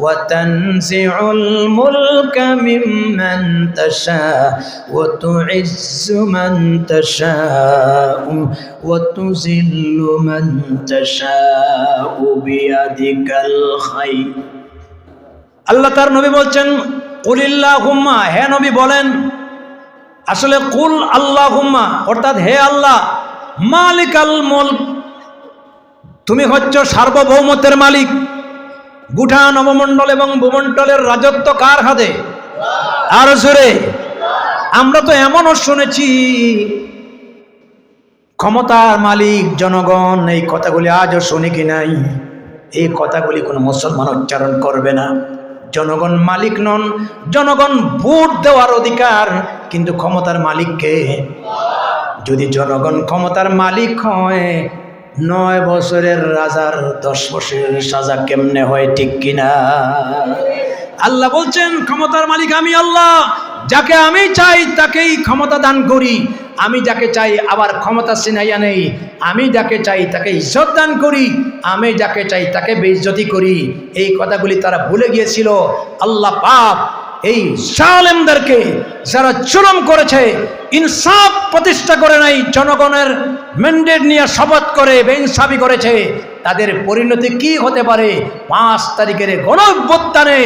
ওয়া তানজিউল মুলকা মিম্মান তাশা ওয়া তুইজ্জু মান তাশা ওয়া তুযিল্লু মান তাশা বিয়াদিকাল খায়র। আল্লাহ তার নবী বলছেন কুলিল্লাহুম্মা, হে নবী বলেন, আসলে কুল আল্লাহুম্মা অর্থাৎ হে আল্লাহ, মালিকাল মুলক, তুমি হচ্ছ সার্বভৌমত্বের মালিক। গোটা নবমণ্ডল এবং ভূমণ্ডলের রাজত্ব কার হাতে? আর জোরে। আমরা তো এমনও শুনেছি ক্ষমতার মালিক জনগণ, এই কথাগুলি আজও শুনি কি নাই? এই কথাগুলি কোনো মুসলমান উচ্চারণ করবে না। জনগণ মালিক নন, জনগণ ভোট দেওয়ার অধিকার, কিন্তু ক্ষমতার মালিককে। যদি জনগণ ক্ষমতার মালিক হয়, 9 বছরের রাজার 10 বছরের সাজা কেমনে হয়, ঠিক কিনা? আল্লাহ বলছেন ক্ষমতার মালিক আমি আল্লাহ, যাকে আমি চাই তাকেই ক্ষমতা দান করি, আমি যাকে চাই আবার ক্ষমতা ছিনাইয়া নেই, আমি যাকে চাই তাকে ইজ্জত দান করি, আমি যাকে চাই তাকে বেইজ্জতি করি। এই কথাগুলি তারা ভুলে গিয়েছিল। আল্লাহ পাক এই জালেমদেরকে, যারা জুলুম করেছে, ইনসাফ প্রতিষ্ঠা করে নাই, জনগণের ম্যান্ডেট নিয়ে শপথ করে বেইনসাফি করেছে, তাদের পরিণতি কি হতে পারে? 5 তারিখের গণঅভ্যুত্থানে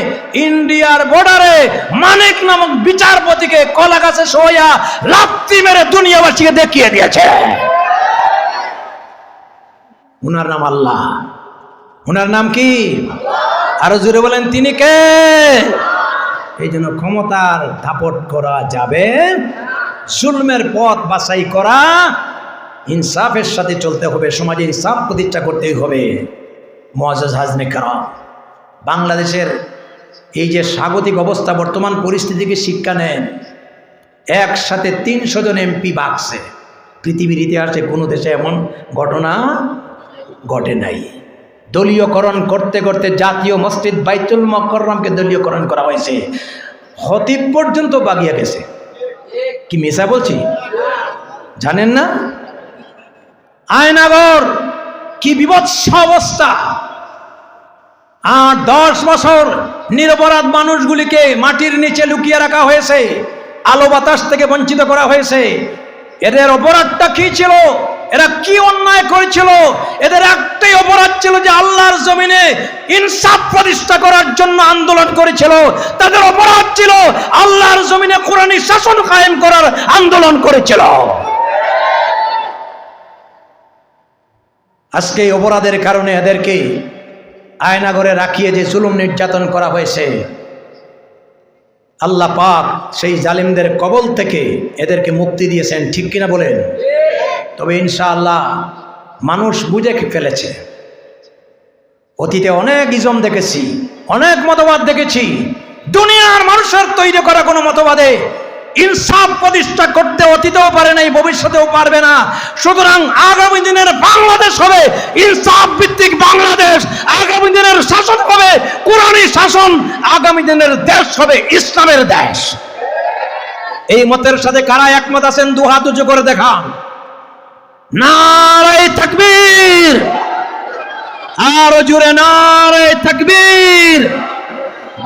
ইন্ডিয়ার বর্ডারে মানিক নামক বিচারপতিকে কলা গাছে শোয়া লাথি মেরে দুনিয়াবাসীকে দেখিয়ে দিয়েছে। উনার নাম আল্লাহ। উনার নাম কি? আরো জোরে বলেন, তিনি কে? এই জন্য ক্ষমতার দাপট করা যাবে, জুলমের পথ বাছাই করা, ইনসাফের সাথে চলতে হবে, সমাজে ইনসাফ প্রতিষ্ঠা করতেই হবে। মুআজ্জাজ হাজমে কারাম, বাংলাদেশের এই যে স্বাগতিক অবস্থা, বর্তমান পরিস্থিতিকে শিক্ষা নেন। একসাথে 300 জন এমপি বাকছে, পৃথিবীর ইতিহাসে কোনো দেশে এমন ঘটনা ঘটে নাই। দলীয়করণ করতে করতে জাতীয় মসজিদ বাইতুল মুকাররমকে দলীয়করণ করা হয়েছে, খতিব পর্যন্ত বাগিয়ে গেছে। কি মিছা বলছি? জানেন না? আয়নাগর কি বিভৎস অবস্থা! 10 বছর নিরপরাধ মানুষগুলিকে মাটির নিচে লুকিয়ে রাখা হয়েছে, আলো বাতাস থেকে বঞ্চিত করা হয়েছে। এদের অপরাধটা কি ছিল? এরা কি অন্যায় করেছিল? এদের একটাই অপরাধ ছিল যে আল্লাহর জমিনে ইনসাফ প্রতিষ্ঠা করার জন্য আন্দোলন করেছিল। তাদের অপরাধ ছিল আল্লাহর জমিনে কোরআনী শাসন কায়েম করার আন্দোলন করেছিল। আজকে এই অপরাধের কারণে এদেরকে আয়নাঘরে রাখিয়ে যে জুলুম নির্যাতন করা হয়েছে, আল্লাহ পাক সেই জালিমদের কবল থেকে এদেরকে মুক্তি দিয়েছেন, ঠিক কিনা বলেন? তবে ইনশাআল্লাহ মানুষ বুঝে ফেলেছে। অতীতে অনেক ইজম দেখেছি, অনেক মতবাদ দেখেছি। দুনিয়ার মানুষের তৈরি করা কোনো মতবাদে ইনসাফ প্রতিষ্ঠা করতে অতীতেও পারে নাই, ভবিষ্যতেও পারবে না। সুতরাং আগামী দিনের বাংলাদেশ হবে ইনসাফ ভিত্তিক বাংলাদেশ, আগামী দিনের শাসন হবে কোরআনী শাসন, আগামী দিনের দেশ হবে ইসলামের দেশ। এই মতের সাথে কারা একমত আছেন? দু হাত উঁচু করে দেখান। নারে তাকবীর, আরো জোরে নারে তাকবীর।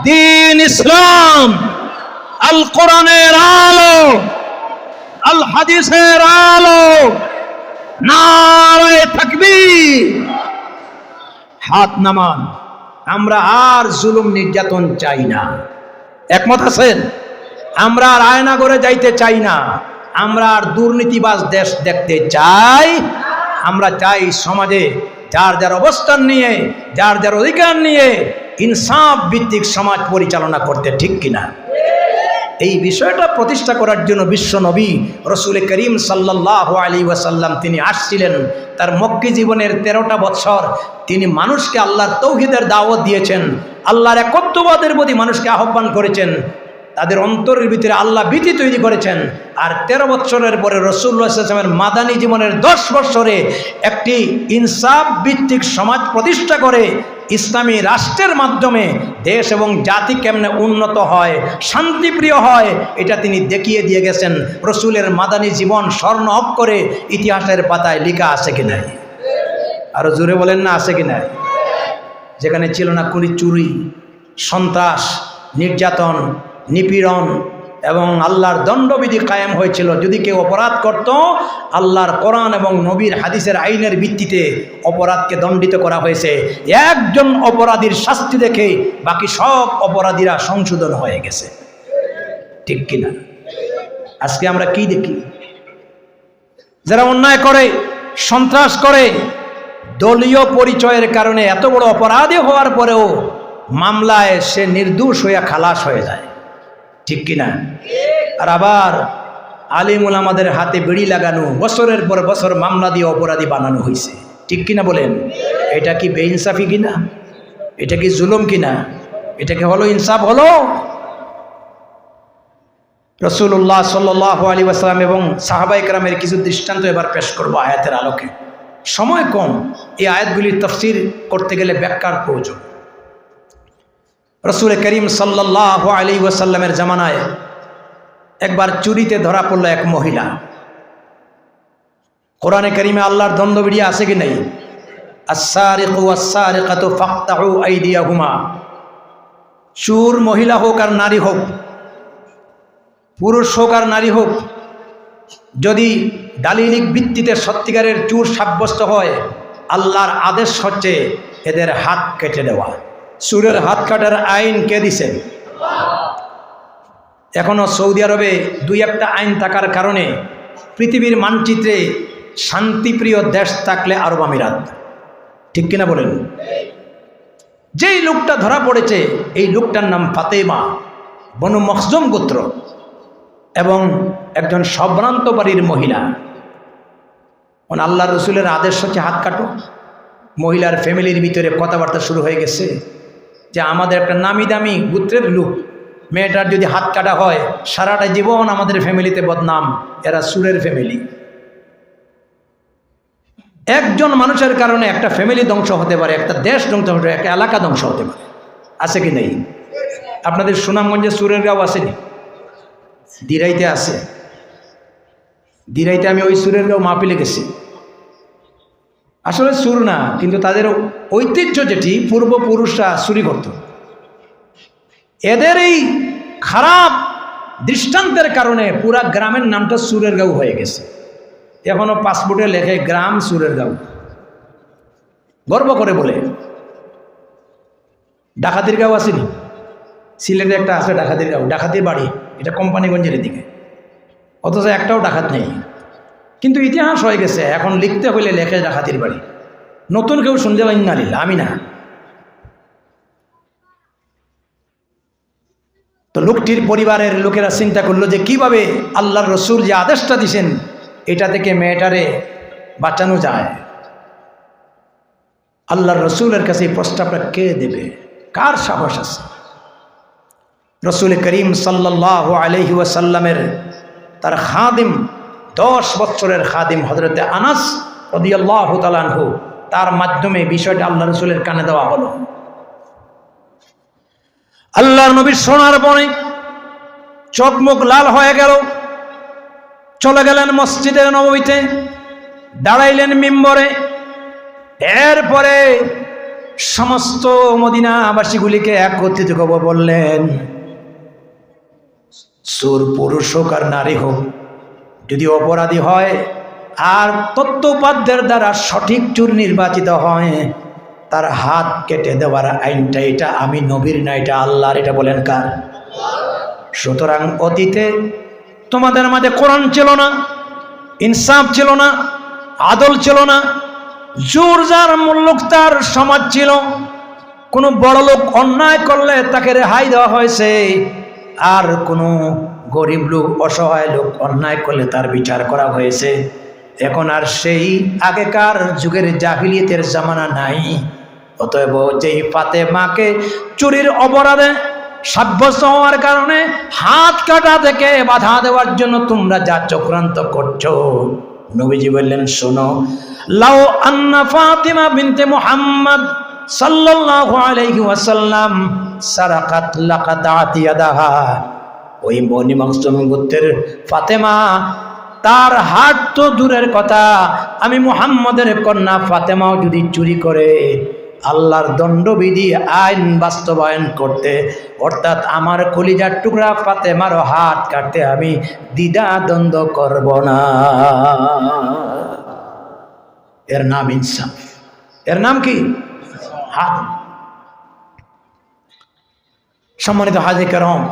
দ্বীন ইসলাম, আল কোরআনের আলো, আল হাদিসের আলো, নারে তাকবীর। হাত নামান। আমরা আর জুলুম নির্যাতন চাই না, একমত আছেন? আমরা আর আয়নাঘরে যাইতে চাই না, আমরা আর দুর্নীতিবাজ দেশ দেখতে চাই। আমরা চাই সমাজে যার যার অবস্থান নিয়ে, যার যার অধিকার নিয়ে ইনসাফ ভিত্তিক সমাজ পরিচালনা করতে, ঠিক কিনা? এই বিষয়টা প্রতিষ্ঠা করার জন্য বিশ্ব নবী রসুল করিম সাল্লাল্লাহু আলাইহি ওয়াসাল্লাম তিনি আসছিলেন। তার মক্কি জীবনের 13টা বছর তিনি মানুষকে আল্লাহর তৌহিদের দাওয়াত দিয়েছেন, আল্লাহর একত্ববাদের প্রতি মানুষকে আহ্বান করেছেন, তাদের অন্তরের ভিতরে আল্লাহ ভীতি তৈরি করেছেন। আর 13 বছরের পরে রাসূলুল্লাহ সাল্লাল্লাহু আলাইহি ওয়াসাল্লামের মাদানী জীবনের 10 বছরে একটি ইনসাফ ভিত্তিক সমাজ প্রতিষ্ঠা করে ইসলামী রাষ্ট্রের মাধ্যমে দেশ এবং জাতি কেমনে উন্নত হয়, শান্তিপ্রিয় হয়, এটা তিনি দেখিয়ে দিয়ে গেছেন। রসুলের মাদানী জীবন স্বর্ণ অক্ষরে ইতিহাসের পাতায় লেখা আছে কি নাই? আরো জোরে বলেন না, আছে কি নাই? যেখানে ছিল না কোনো চুরি, সন্ত্রাস, নির্যাতন, নিপীড়ন এবং আল্লাহর দণ্ডবিধি কায়েম হয়েছিল। যদি কেউ অপরাধ করত, আল্লাহর কোরআন এবং নবীর হাদিসের আইনের ভিত্তিতে অপরাধকে দণ্ডিত করা হয়েছে। একজন অপরাধীর শাস্তি দেখে বাকি সব অপরাধীরা সংশোধন হয়ে গেছে, ঠিক কিনা? আজকে আমরা কি দেখি? যারা অন্যায় করে, সন্ত্রাস করে, দলীয় পরিচয়ের কারণে এত বড় অপরাধী হওয়ার পরেও মামলায় সে নির্দোষ হইয়া খালাস হয়ে যায়, ঠিক কিনা? আর আবার আলিম উলামাদের হাতে বিড়ি লাগানো, বছরের পর বছর মামলা দিয়ে অপরাধী বানানো হয়েছে, ঠিক কিনা বলেন? এটা কি বেইনসাফি কিনা? এটা কি জুলুম কিনা? এটা কি হলো ইনসাফ? হলো? রাসূলুল্লাহ সাল্লাল্লাহু আলাইহি ওয়াসাল্লাম এবং সাহাবায়ে কেরামের কিছু দৃষ্টান্ত এবার পেশ করব আয়াতের আলোকে। সময় কম, এই আয়াতগুলির তাফসীর করতে গেলে ব্যাখ্যার প্রয়োজন। রসুল করিম সাল্লাল্লাহু আলাইহি ওয়াসাল্লামের জামানায় একবার চুরিতে ধরা পড়ল এক মহিলা। কোরআনে কারিমে আল্লাহর দণ্ডবিধি আছে কি নাই? আস-সারিকু ওয়াস-সারিকাতু ফাকতাউ আইদিয়াহুমা। চোর মহিলা হোক আর নারী হোক, পুরুষ হোক আর নারী হোক, যদি দালিলিক ভিত্তিতে সত্যিকারের চোর সাব্যস্ত হয়, আল্লাহর আদেশ হচ্ছে এদের হাত কেটে দেওয়া। চোরের হাত কাটার আইন কে দিছেন? এখনো সৌদি আরবে 2-1টা আইন থাকার কারণে পৃথিবীর মানচিত্রে শান্তিপ্রিয় দেশ থাকলে আরব আমিরাত, ঠিক কিনা বলেন? যেই লোকটা ধরা পড়েছে, এই লোকটার নাম ফাতেমা, বনু মখজুম গোত্র এবং একজন সম্ভ্রান্ত বাড়ির মহিলা। আল্লাহ রসুলের আদেশ হচ্ছে হাত কাটো। মহিলার ফ্যামিলির ভিতরে কথাবার্তা শুরু হয়ে গেছে যে আমাদের একটা নামি দামি গোত্রের লোক, মেয়েটার যদি হাত কাটা হয় সারাটা জীবন আমাদের ফ্যামিলিতে বদনাম, এরা সুরের ফ্যামিলি। একজন মানুষের কারণে একটা ফ্যামিলি ধ্বংস হতে পারে, একটা দেশ ধ্বংস হতে পারে, একটা এলাকা ধ্বংস হতে পারে, আছে কি নেই? আপনাদের সুনামগঞ্জে সুরের গাঁও আসেনি? দিরাইতে আছে। দিরাইতে আমি ওই সুরের গাঁও মাহফিলে গেছি। আসলে চুর না, কিন্তু তাদের ঐতিহ্য যেটি পূর্বপুরুষরা চুরি করত। এদের এই খারাপ দৃষ্টান্তের কারণে পুরা গ্রামের নামটা চুরের গাঁও হয়ে গেছে। এখনো পাসপোর্টে লেখে গ্রাম চুরের গাঁও, গর্ব করে বলে। ডাকাতির গাঁও আসেনি? সিলেটে একটা আছে ডাকাতির গাঁও, ডাকাতির বাড়ি, এটা কোম্পানিগঞ্জের দিকে, অথচ একটাও ডাকাত নেই, কিন্তু ইতিহাস হয়ে গেছে। এখন লিখতে হইলে লেখে ডাকাতির বাড়ি। নতুন কেউ শুনতে পারেন না, আমি না। তো লোকটির পরিবারের লোকেরা চিন্তা করলো যে কিভাবে আল্লাহর রসুল যে আদেশটা দিছেন এটা থেকে মেয়েটারে বাঁচানো যায়। আল্লাহর রসুলের কাছে এই প্রস্তাবটা কে দেবে, কার সাহস আছে? রসুল করিম সাল্লাল্লাহু আলাইহি ওয়াসাল্লামের তার খাদিম, 10 বছরের খাদিম হযরতে আনাস রাদিয়াল্লাহু তাআলা আনহু, তার মাধ্যমে বিষয়টা আল্লাহ রসুলের কানে দেওয়া হলো। আল্লাহর নবীর সোনার বনে চোখ মুখ লাল হয়ে গেল, চলে গেলেন মসজিদে নববীতে, দাঁড়াইলেন মিম্বরে। এরপরে সমস্ত মদিনাবাসীগুলিকে একত্রিত করে বললেন, চোর পুরুষ হোক আর নারী হোক, যদি অপরাধী হয় আর তত্ত্বপাদ্যের দ্বারা সঠিক চোর নির্বাচিত হয়, তার হাত কেটে দেওয়ার আইনটা এটা আমি নবীর না, এটা আল্লাহর। এটা বলেন কার? সুতরাং অতীতে তোমাদের মাঝে কোরআন ছিল না, ইনসাফ ছিল না, আদল ছিল না, জোর যার মুল্লুক তার সমাজ ছিল। কোনো বড় লোক অন্যায় করলে তাকে রেহাই দেওয়া হয়েছে, আর কোনো গরিব লোক, অসহায় লোক অন্যায় করলে তার বিচার করা হয়েছে। এখন আর সেই আগেকার যুগের জাহিলিয়াতের জামানা নাই। অতএব যেই ফাতেমাকে চুরির অপরাধে সাব্যস্ত হওয়ার কারণে হাত কাটা থেকে বাধা দেওয়ার জন্য তোমরা যা চক্রান্ত করছো, নবীজি বললেন, শোনো, লাউ আন্না ফাতিমা বিনতে মুহাম্মদ সাল্লাল্লাহু আলাইহি ওয়াসাল্লাম সারাকাত লাকাতাত ইয়াদাহা, ওই বনি মাখজুম গোত্রের ফাতেমা, তার হাত তো দূরের কথা, আমি মুহাম্মদের কন্যা ফাতেমাও যদি চুরি করে আল্লাহর দণ্ডবিধি আইন বাস্তবায়ন করতে, অর্থাৎ আমার কলিজার টুকরা ফাতেমারও হাত কাটতে আমি দ্বিধা দ্বন্দ্ব করব না। এর নাম ইনসাফ, এর নাম কি? হাত। সম্মানিত হাজী কেরাম,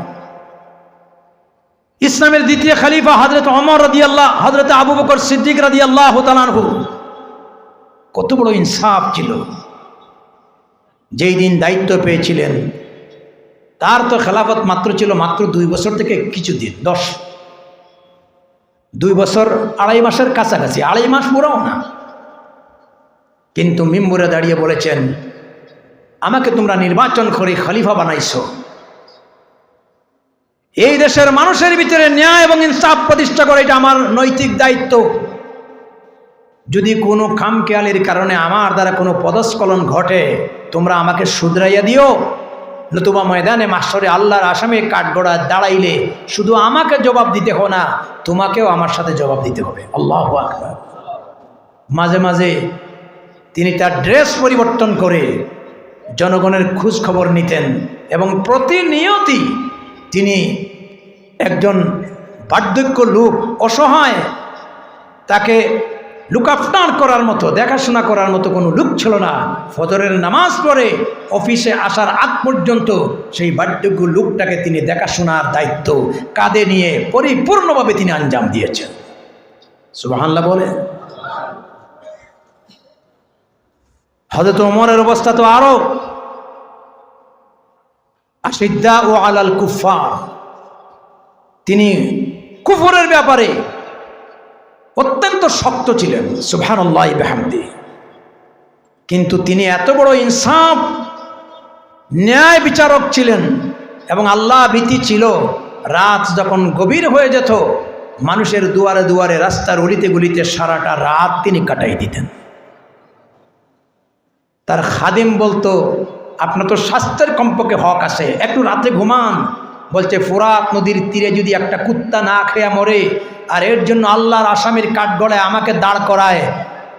ইসলামের দ্বিতীয় খলিফা হযরত ওমর রাদিয়াল্লাহু, হযরত আবু বকর সিদ্দিক রাদিয়াল্লাহু তাআলা আনহু, কত বড় ইনসাফ ছিল। যেই দিন দায়িত্ব পেয়েছিলেন, তার তো খেলাফত মাত্র ছিল মাত্র 2 বছর থেকে কিছুদিন, 2 বছর 2.5 মাসের কাছাকাছি, 2.5 মাস পুরাও না। কিন্তু মিম্বরে দাঁড়িয়ে বলেছেন, আমাকে তোমরা নির্বাচন করে খলিফা বানাইছো, এই দেশের মানুষের ভিতরে ন্যায় এবং ইনসাফ প্রতিষ্ঠা করে, এটা আমার নৈতিক দায়িত্ব। যদি কোনো খামখেয়ালির কারণে আমার দ্বারা কোনো পদস্খলন ঘটে, তোমরা আমাকে শুধরাইয়া দিও, নতুবা ময়দানে মাশরে আল্লাহর আসামে কাঠগড়া দাঁড়াইলে শুধু আমাকে জবাব দিতে হবে না, তোমাকেও আমার সাথে জবাব দিতে হবে। আল্লাহু আকবার। মাঝে মাঝে তিনি তার ড্রেস পরিবর্তন করে জনগণের খোঁজ খবর নিতেন, এবং প্রতিনিয়তই তিনি একজন বার্ধক্য লোক, অসহায়, তাকে লুক আফটার করার মতো, দেখাশোনা করার মতো কোনো লোক ছিল না। ফজরের নামাজ পড়ে অফিসে আসার আগ পর্যন্ত সেই বার্ধক্য লোকটাকে তিনি দেখাশোনার দায়িত্ব কাঁধে নিয়ে পরিপূর্ণভাবে তিনি আঞ্জাম দিয়েছেন। সুবহানাল্লাহ বলে। হযরত ওমরের অবস্থা তো আরো আশিদ্দা ও আলাল কুফার, তিনি কুফরের ব্যাপারে অত্যন্ত শক্ত ছিলেন, সুবহানাল্লাহি বিহামদি। কিন্তু তিনি এত বড় ইনসাফ, ন্যায় বিচারক ছিলেন, এবং আল্লাহ ভীতি ছিল। রাত যখন গভীর হয়ে যেত, মানুষের দুয়ারে দুয়ারে, রাস্তার অলিতে গলিতে সারাটা রাত তিনি কাটাই দিতেন। তার খাদিম বলতো, আপনার তো স্বাস্থ্যের কমপক্ষে হক আছে, একটু রাতে ঘুমান। বলছে, ফোরাত নদীর তীরে যদি একটা কুত্তা না খেয়ে মরে, আর এর জন্য আল্লাহর আসামির কাঠগড়ায় আমাকে দাঁড় করায়,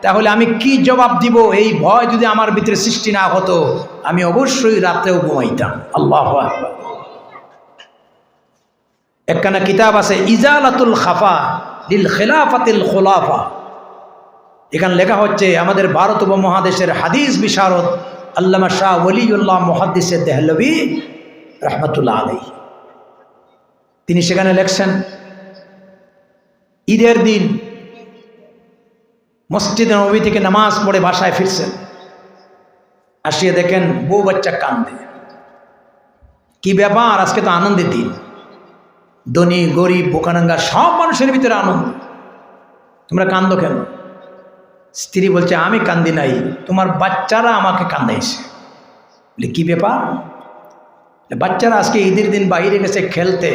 তাহলে আমি কি জবাব দিব? এই ভয় যদি আমার ভিতরে সৃষ্টি না হতো, আমি অবশ্যই রাত্রেও ঘুমাইতাম। আল্লাহু আকবার। একখানা কিতাব আছে ইজালাতুল খাফা লিল খিলাফাতিল খুলাফা। এখানে লেখা হচ্ছে আমাদের ভারত উপমহাদেশের হাদিস বিশারদ আল্লামা শাহ ওলিউল্লাহ মুহাদ্দিস দেহলভী রহমতুল্লাহ আলাইহি, তিনি সেখানে লেখছেন, ঈদের দিন মসজিদে নববী থেকে নামাজ পড়ে বাসায় ফিরছেন, আসিয়ে দেখেন বউ বাচ্চা কান্দে। কি ব্যাপার? আজকে তো আনন্দের দিন, ধনী গরিব বোকানাঙ্গা সব মানুষের ভিতরে আনন্দ, তোমরা কান্দো কেন? স্ত্রী বলছে, আমি কান্দি নাই, তোমার বাচ্চারা আমাকে কান্দাইছে। বলে কি ব্যাপার? বাচ্চারা আজকে ঈদের দিন বাইরে গেছে খেলতে,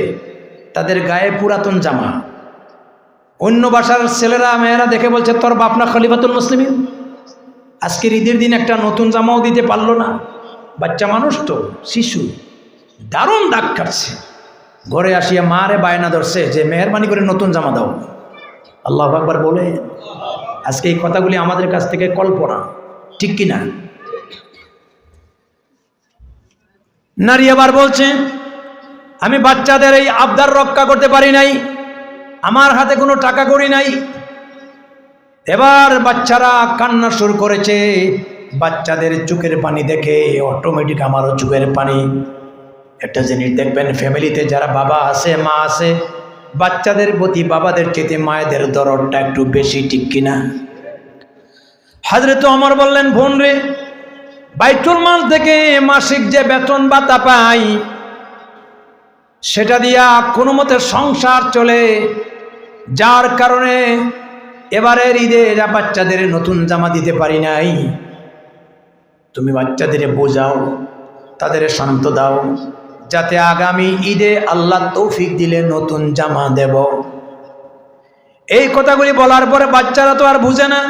তাদের গায়ে পুরাতন জামা, অন্য বাসার ছেলেরা মেয়েরা দেখে বলছে, তোর বাপ না খলিফাতুল মুসলিমিন, আজকের ঈদের দিন একটা নতুন জামাও দিতে পারলো না। বাচ্চা মানুষ তো, শিশু, দারুণ দাগ কাটছে। ঘরে আসিয়া মারে বায়না ধরছে যে মেহরবানি করে নতুন জামা দাও। আল্লাহু আকবার বলে। আজকে এই কথাগুলি আমাদের কাছ থেকে কল্পনা, ঠিক কিনা? নারী আবার বলছে, আমি বাচ্চাদের এই আবদার রক্ষা করতে পারি নাই, আমার হাতে কোনো টাকা কড়ি নাই। এবার বাচ্চারা কান্না শুরু করেছে, বাচ্চাদের চোখের পানি দেখে অটোমেটিক আমারও চোখের পানি। একটা জিনিস দেখবেন, ফ্যামিলিতে যারা বাবা আছে মা আছে, বাচ্চাদের প্রতি বাবাদের চেয়ে মায়েদের দরদটা একটু বেশি, ঠিক কিনা? হযরত ওমর বললেন, বোন রে, বাইতুল মাল থেকে মাসিক যে বেতন ভাতা পাই সেটা দিয়া কোনো মতে সংসার চলে, যার কারণে এবারের ঈদে বাচ্চাদের নতুন জামা দিতে পারি নাই। তুমি বাচ্চাদের বোঝাও, তাদের শান্ত দাও, যাতে আগামী ঈদে আল্লাহ তৌফিক দিলে নতুন জামা দেব। এই কথাগুলি বলার পরে বাচ্চারা তো আর বুঝে না।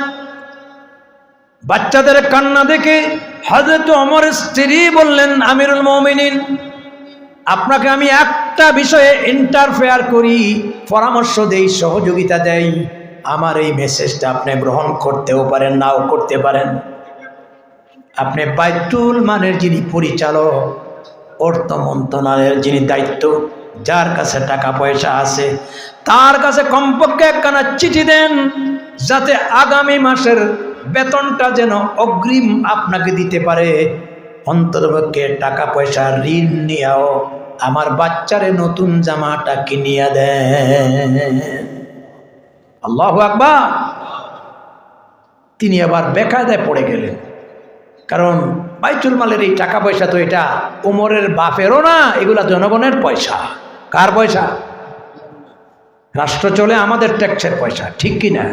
বাচ্চাদের কান্না দেখে হযরত ওমরের স্ত্রী বললেন, আমিরুল মুমিনিন, আপনাকে আমি একটা বিষয়ে ইন্টারফেয়ার করি, পরামর্শ দেই, সহযোগিতা দেই। আমার এই মেসেজটা আপনি গ্রহণ করতেও পারেন, নাও করতে পারেন। আপনি বাইতুল মালের যিনি পরিচালক, অর্থ মন্ত্রণালয়ের যিনি দায়িত্ব, যার কাছে টাকা পয়সা আছে, তার কাছে কমপক্ষে একখানা চিঠি দেন, যাতে আগামী মাসের বেতনটা যেন অগ্রিম আপনাকে দিতে পারে। অন্ততপক্ষে টাকা পয়সা ঋণ নিয়েও আমার বাচ্চারে নতুন জামাটা কিনিয়া দেন। আল্লাহু আকবার। তিনি আবার বেকায়দায় পড়ে গেলেন, কারণ বাইতুল মালের এই টাকা পয়সা তো এটা ওমরের বাপেরও না, এগুলা জনগণের পয়সা। কার পয়সা? রাষ্ট্র চলে আমাদের ট্যাক্সের পয়সা, ঠিক কিনা?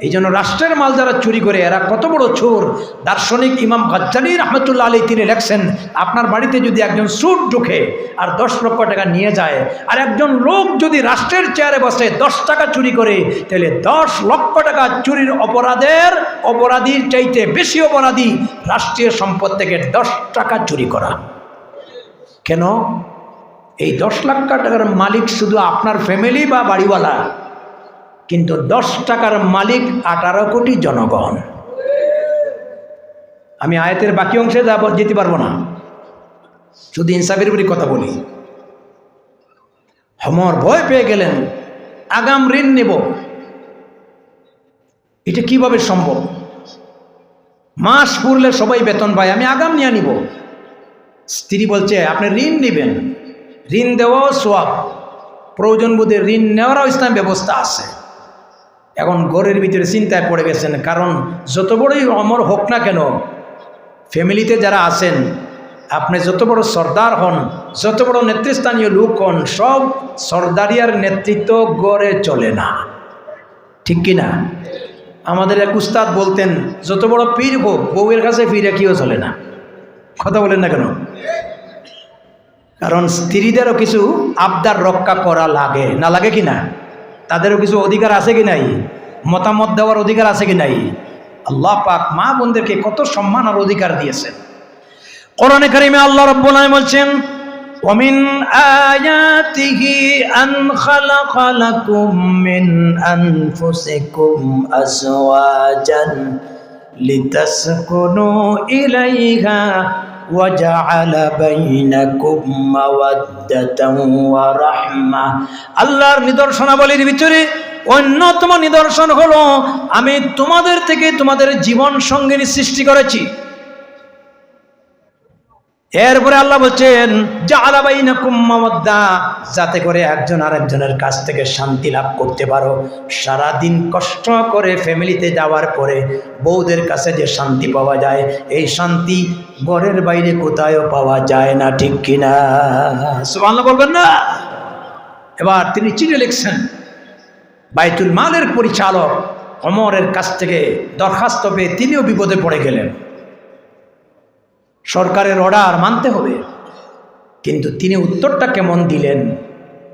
এই জন্য রাষ্ট্রের মাল যারা চুরি করে এরা কত বড় চোর। দার্শনিক ইমাম গাজ্জালী রহমতুল্লাহ আলাইহি তিনি লেখছেন, আপনার বাড়িতে যদি একজন সুদ ঢুকে আর 10 লক্ষ টাকা নিয়ে যায়, আর একজন লোক যদি রাষ্ট্রের চেয়ারে বসে 10 টাকা চুরি করে, তাহলে 10 লক্ষ টাকা চুরির অপরাধীর চাইতে বেশি অপরাধী রাষ্ট্রীয় সম্পদ থেকে 10 টাকা চুরি করা। কেন? এই 10 লাখ টাকার মালিক শুধু আপনার ফ্যামিলি বা বাড়িওয়ালা, কিন্তু 10 টাকার মালিক 18 কোটি জনগণ। আমি আয়াতের বাকি অংশে যেতে পারবো না, শুধু ইনসাফের উপরই কথা বলি। ওমর ভয় পেয়ে গেলেন, আগাম ঋণ নেব, এটা কিভাবে সম্ভব? মাস পুরলে সবাই বেতন পায়, আমি আগাম নিয়ে নিব। স্ত্রী বলছে, আপনি ঋণ নেবেন, ঋণ দেওয়াও সওয়াব, প্রয়োজন বোধে ঋণ নেওয়ারও ইসলাম ব্যবস্থা আছে। এখন ঘরের ভিতরে চিন্তায় পড়ে গেছেন, কারণ যত বড়ই ওমর হোক না কেন, ফ্যামিলিতে যারা আছেন, আপনি যত বড় সর্দার হন, যত বড় নেতৃস্থানীয় লোক হন, সব সর্দারিয়ার নেতৃত্ব গড়ে চলে না, ঠিক কিনা? আমাদের এক উস্তাদ বলতেন, যত বড় পীর হোক, বউয়ের কাছে ফিরে কেউ চলে না। কথা বলেন না কেন? কারণ স্ত্রীদেরও কিছু আবদার রক্ষা করা লাগে, না লাগে কি না? তাদেরও কিছু অধিকার আছে কি নাই? মতামত দেওয়ার অধিকার আছে কি নাই? আল্লাহ পাক মা বোনদেরকে কত সম্মান আর অধিকার দিয়েছেন। কোরআনে কারিমে আল্লাহ রাব্বুল আলামিন বলছেন, ومن آياته أن خلق لكم من أنفسكم أزواجا لتسكنوا إليها وجعل بينكم مودة ورحمة আল্লাহর নিদর্শনাবলীর ভিতরে অন্যতম নিদর্শন হলো আমি তোমাদের থেকে তোমাদের জীবন সঙ্গিনী সৃষ্টি করেছি। এরপরে আল্লাহ বলছেন জাআলা বাইনাকুম মাওয়াদ্দা, যাতে করে একজন আরেকজনের কাছ থেকে শান্তি লাভ করতে পারো। সারাদিন কষ্ট করে ফ্যামিলিতে যাওয়ার পরে বউদের কাছে যে শান্তি পাওয়া যায়, এই শান্তি ঘরের বাইরে কোথাও পাওয়া যায় না, ঠিক কিনা? সুবহানাল্লাহ বলবেন না? এবার তিনি চিঠি লিখছেন, বাইতুল মালের পরিচালক ওমরের কাছ থেকে দরখাস্ত পেয়ে তিনিও বিপদে পড়ে গেলেন। সরকারের অর্ডার মানতে হবে, কিন্তু তিনি উত্তরটা কেমন দিলেন?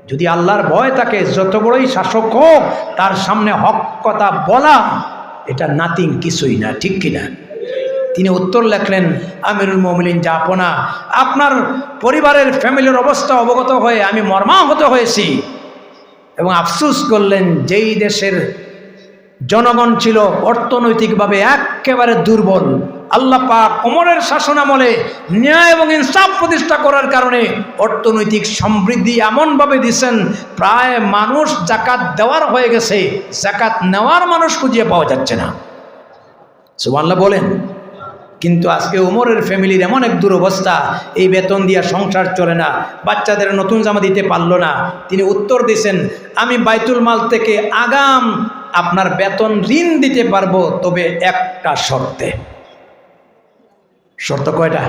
যদি আল্লাহর ভয় থাকে, যত বড়ই শাসক হোক তার সামনে হক কথা বলা এটা নাথিং, কিছুই না, ঠিক কিনা? তিনি উত্তর লেখলেন, আমিরুল মুমিনিন জাপনা, আপনার পরিবারের ফ্যামিলির অবস্থা অবগত হয়ে আমি মর্মাহত হয়েছি এবং আফসোস করলেন যেই দেশের জনগণ ছিল অর্থনৈতিকভাবে একেবারে দুর্বল, আল্লাহ পাক ওমরের শাসনামলে ন্যায় এবং ইনসাফ প্রতিষ্ঠা করার কারণে অর্থনৈতিক সমৃদ্ধি এমনভাবে দিচ্ছেন প্রায় মানুষ জাকাত দেওয়ার হয়ে গেছে, জাকাত নেওয়ার মানুষ খুঁজে পাওয়া যাচ্ছে না। সুবহানাল্লাহ বলেন। কিন্তু আজকে ওমরের ফ্যামিলির এমন এক দুরবস্থা, এই বেতন দিয়া সংসার চলে না, বাচ্চাদের নতুন জামা দিতে পারলো না। তিনি উত্তর দিয়েছেন, আমি বাইতুল মাল থেকে আগাম আপনার বেতন ঋণ দিতে পারবো, তবে একটা শর্তে। শর্ত কয়টা?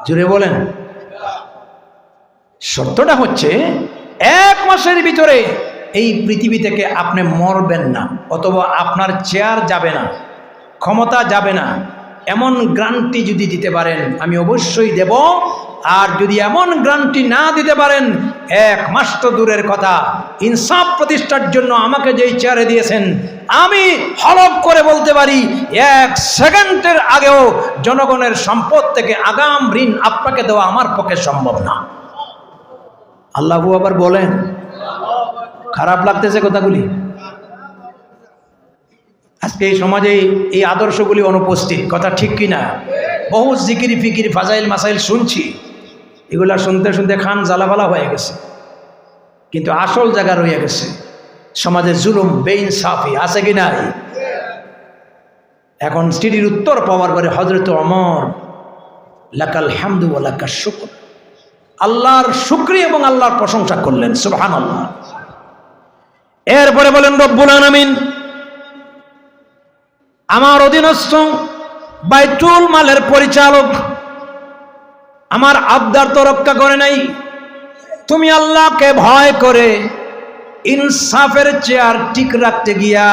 জুড়ে বলেন। শর্তটা হচ্ছে 1 মাসের ভিতরে এই পৃথিবী থেকে আপনি মরবেন না, অথবা আপনার চেয়ার যাবে না, ক্ষমতা যাবে না, এমন গ্যারান্টি যদি দিতে পারেন আমি অবশ্যই দেব। আর যদি এমন গ্যারান্টি না দিতে পারেন, 1 মাস তো দূরের কথা, ইনসাফ প্রতিষ্ঠার জন্য আমাকে যেই চেয়ারে দিয়েছেন, আমি হলফ করে বলতে পারি 1 সেকেন্ডের আগেও জনগণের সম্পদ থেকে আগাম ঋণ আপনাকে দেওয়া আমার পক্ষে সম্ভব না। আল্লাহ আবার বলেন। খারাপ লাগতেছে কথাগুলি? আজকে এই সমাজে এই আদর্শগুলি অনুপস্থিত, কথা ঠিক কিনা? বহু জিকিরি ফিকিরি ফাজাইল মাসাইল শুনছি, এগুলা শুনতে শুনতে খান জ্বালাফালা হয়ে গেছে, কিন্তু আসল জায়গা রয়ে গেছে। সমাজে জুলুম বেইনসাফি আছে কি নাই? এখন চিঠির উত্তর পাওয়ার পরে হযরত ওমর লাকাল হামদু ওয়া লাকাশ শুকর, আল্লাহর শুকরিয়া এবং আল্লাহর প্রশংসা করলেন, সুবহানাল্লাহ। এরপরে বলেন, রব্বুল আলামিন আমার অধীনস্থ বাইতুল মালের পরিচালক আমার আবদার তো রক্ষা করে নাই, তুমি আল্লাহকে ভয় করে ইনসাফের চেয়ার ঠিক রাখতে গিয়া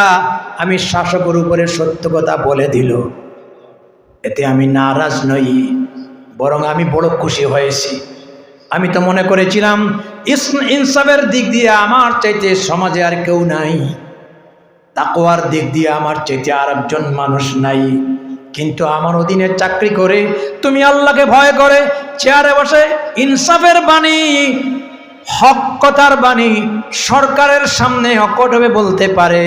আমি শাসকের উপরে সত্য কথা বলে দিল। এতে আমি নারাজ নই, বরং আমি বড় খুশি হয়েছি। আমি তো মনে করেছিলাম ইনসাফের দিক দিয়ে আমার চাইতে সমাজে আর কেউ নাই, তাকওয়ার দিক দিয়ে আমার চাইতে আর একজন মানুষ নাই, কিন্তু আমার অধীনে চাকরি করে তুমি আল্লাহকে ভয় করে চেয়ারে বসে ইনসাফের বাণী, হক কথার বাণী সরকারের সামনে অকটভাবে বলতে পারে,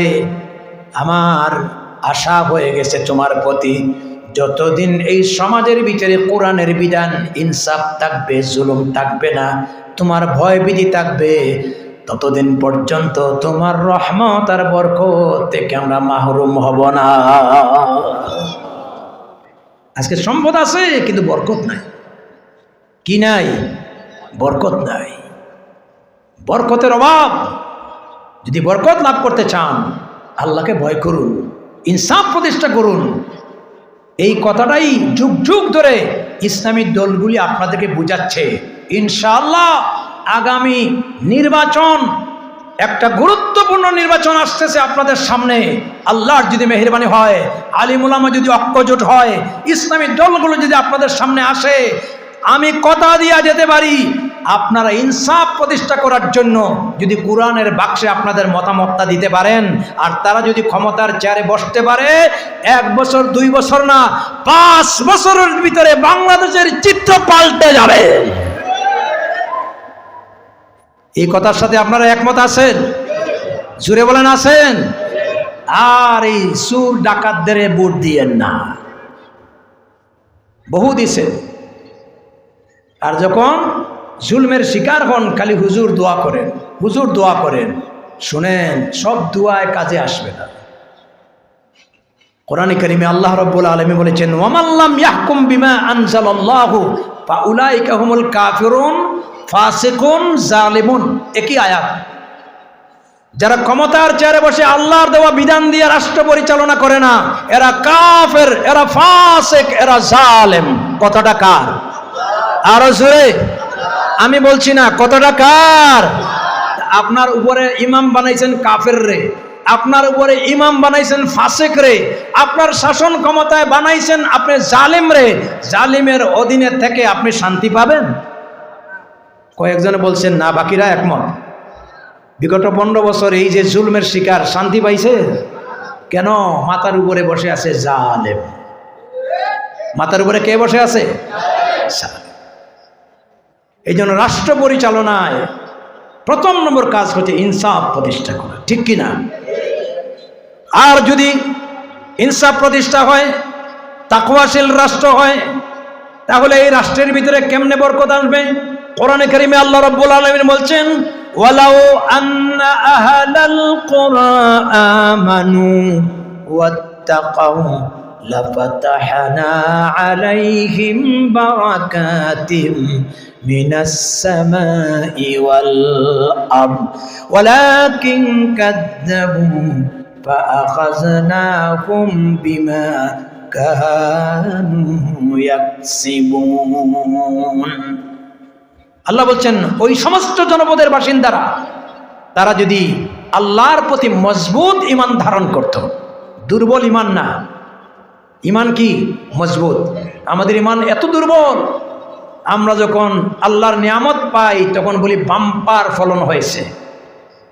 আমার আশা হয়ে গেছে তোমার প্রতি। যতদিন এই সমাজের ভিতরে কোরআনের বিধান, ইনসাফ থাকবে, জুলুম থাকবে না, তোমার ভয়ভীতি থাকবে, ততদিন পর্যন্ত তোমার রহমত আর বরকত থেকে আমরা মাহরুম হব না। আজকে সম্পদ আছে কিন্তু বরকত নাই। কি নাই? বরকত নাই, বরকতের অভাব। যদি বরকত লাভ করতে চান আল্লাহকে ভয় করুন, ইনসাফ প্রতিষ্ঠা করুন। এই কথাটাই যুগ যুগ ধরে ইসলামী দলগুলি আপনাদেরকে বুঝাচ্ছে। ইনশাআল্লাহ আগামী নির্বাচন, একটা গুরুত্বপূর্ণ নির্বাচন আসতেছে আপনাদের সামনে। আল্লাহর যদি মেহেরবানি হয়, আলিম উলামা যদি ঐক্যজোট হয়, ইসলামী দলগুলো যদি আপনাদের সামনে আসে, আমি কথা দিয়া যেতে পারি আপনারা ইনসাফ প্রতিষ্ঠা করার জন্য যদি কোরআনের বাক্সে আপনাদের মতামতটা দিতে পারেন, আর তারা যদি ক্ষমতার চেয়ারে বসতে পারে, 1 বছর 2 বছর না, 5 বছরের ভিতরে বাংলাদেশের চিত্র পাল্টে যাবে। এই কথার সাথে আপনারা একমত আছেন? জুড়ে বলেন আছেন? আর এই সুর ডাকাতদের ভোট দিয়েন না, বহু দিছে। আর যখন জুলমের শিকার হন খালি হুজুর দোয়া করেন, হুজুর দোয়া করেন। শুনেন, সব দোয়ায় কাজে আসবে না। কোরআনে কারিমে আল্লাহ রাব্বুল আলামিন বলেছেন, ওয়ামাল্লাম ইয়াহকুম বিমা আনজালাল্লাহু ফাউলাইকা হুমুল কাফিরুন ফাসিকুন জালিমুন। একই আয়াত। যারা ক্ষমতার চেয়ারে বসে আল্লাহর দেওয়া বিধান দিয়ে রাষ্ট্র পরিচালনা করে না, এরা কাফের, এরা ফাসিক, এরা জালেম। কথাটা কার? আরো জোরে আমি বলছি না, কতটা কার? আপনার উপরে ইমাম বানাইছেন কাফের রে, আপনার উপরে ইমাম বানাইছেন ফাসিক রে, আপনার শাসন ক্ষমতায় বানাইছেন আপনি জালিম রে। জালিমের অধীনে থেকে আপনি শান্তি পাবেন? কয়েকজনে বলছেন না, বাকিরা একমত। বিগত 15 বছর এই যে জুলমের শিকার শান্তি পাইছে কেন? মাথার উপরে বসে আছে জালেম। মাথার উপরে কে বসে আছে? এই জন্য রাষ্ট্র পরিচালনায় প্রথম নম্বর কাজ হচ্ছে ইনসাফ প্রতিষ্ঠা করা, ঠিক কিনা? আর যদি ইনসাফ প্রতিষ্ঠা হয়, তাকওয়াশীল রাষ্ট্র হয়, তাহলে এই রাষ্ট্রের ভিতরে কেমনে বরকত আসবে? কোরআনে কারিমে আল্লাহ রাব্বুল আলামিন বলছেন, ওয়ালাউ আন্না আহলাল কুরা আমানু ওয়াত্তাকাউ লাফাতাহনা আলাইহিম বারাকাতিম মিনাস সামাই ওয়াল আরদ ওয়ালাকিন কাযযাবু ফাআখাযনাহুম বিমা কানু ইয়াকসিবুন। আল্লাহ বলছেন, ওই সমস্ত জনপদের বাসিন্দারা তারা যদি আল্লাহর প্রতি মজবুত ঈমান ধারণ করত, দুর্বল ঈমান না। ঈমান কি? মজবুত। আমাদের ঈমান এত দুর্বল, আমরা যখন আল্লাহর নিয়ামত পাই তখন বলি বাম্পার ফলন হয়েছে,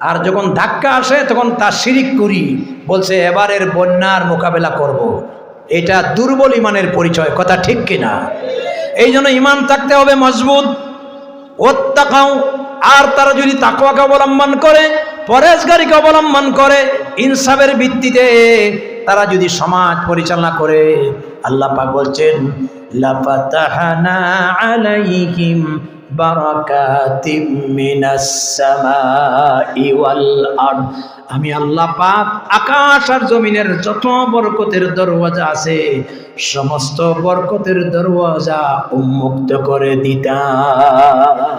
আর যখন ধাক্কা আসে তখন তা শিরিক করি, বলছে এবারের বন্যার মোকাবেলা করব। এটা দুর্বল ঈমানের পরিচয়। কথা ঠিক কিনা? এই জন্য ঈমান থাকতে হবে মজবুত। ওয়াত্তাকাউ, আর তারা যদি তাকওয়াকে অবলম্বন করে, পরেজগারিকে অবলম্বন করে, ইনসাফের ভিত্তিতে তারা যদি সমাজ পরিচালনা করে, আল্লাহ পাক বলছেন লাফাতাহনা আলাইহিম বারাকাতিম মিনাস সামাই ওয়াল আরদ। আমি আল্লাহ পাক আকাশ আর জমিনের যত বরকতের দরওয়াজা আছে সমস্ত বরকতের দরওয়াজা উন্মুক্ত করে দিতাম,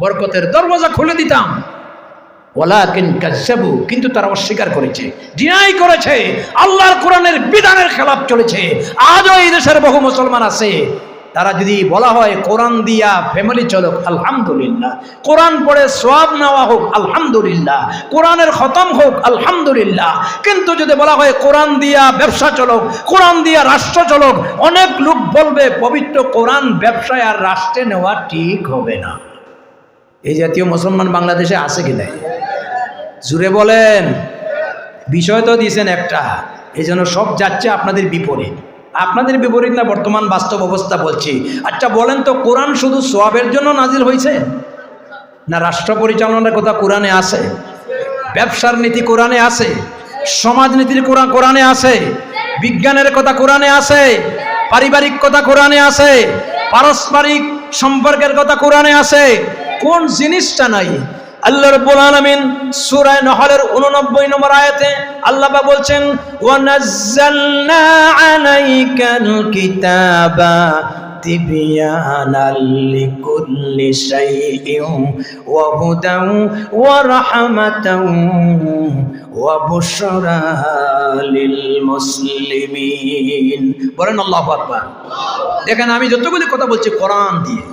বরকতের দরওয়াজা খুলে দিতাম। ওয়ালাকিন কাযযাবু, কিন্তু তারা অস্বীকার করেছে, ডিনাই করেছে, আল্লাহর কোরআনের বিধানের খেলাফ চলেছে। আজও এই দেশের বহু মুসলমান আছে, তারা যদি বলা হয় কোরআন দিয়া ফ্যামিলি চলুক, আলহামদুলিল্লাহ, কোরআন পড়ে সওয়াব নেওয়া হোক, আলহামদুলিল্লাহ, কোরআনের খতম হোক, আলহামদুলিল্লাহ, কিন্তু যদি বলা হয় কোরআন দিয়া ব্যবসা চলুক, কোরআন দিয়া রাষ্ট্র চলুক, অনেক লোক বলবে পবিত্র কোরআন ব্যবসায় আর রাষ্ট্রে নেওয়া ঠিক হবে না। এই জাতীয় মুসলমান বাংলাদেশে আছে কি নাই? জুড়ে বলেন। বিষয় তো দিয়েছেন একটা, এই জন্য সব যাচ্ছে আপনাদের বিপরীত। আপনাদের বিপরীত না, বর্তমান বাস্তব অবস্থা বলছি। আচ্ছা বলেন তো, কোরআন শুধু সওয়াবের জন্য নাজিল হয়েছে না রাষ্ট্র পরিচালনার কথা কোরআনে আছে? ব্যবসার নীতি কোরআনে আছে, সমাজনীতির কোরআনে আছে, বিজ্ঞানের কথা কোরআনে আছে, পারিবারিক কথা কোরআনে আছে, পারস্পরিক সম্পর্কের কথা কোরআনে আছে। কোন জিনিসটা নাই? আল্লাহ রাব্বুল আলামিন সূরা নহলের 89 নম্বর আয়াতে আল্লাহ পাক বলছেন, ওয়া নাযালনা আলাইকাল কিতাবা তিবয়ানাল লিকুল্লি শাইইন ওয়া হুদান ওয়া রাহমাতান ওয়া বুশরা লিল মুসলিমিন। বলেন আল্লাহু আকবার। দেখেন, আমি যতগুলো কথা বলছি কোরআন দিয়ে,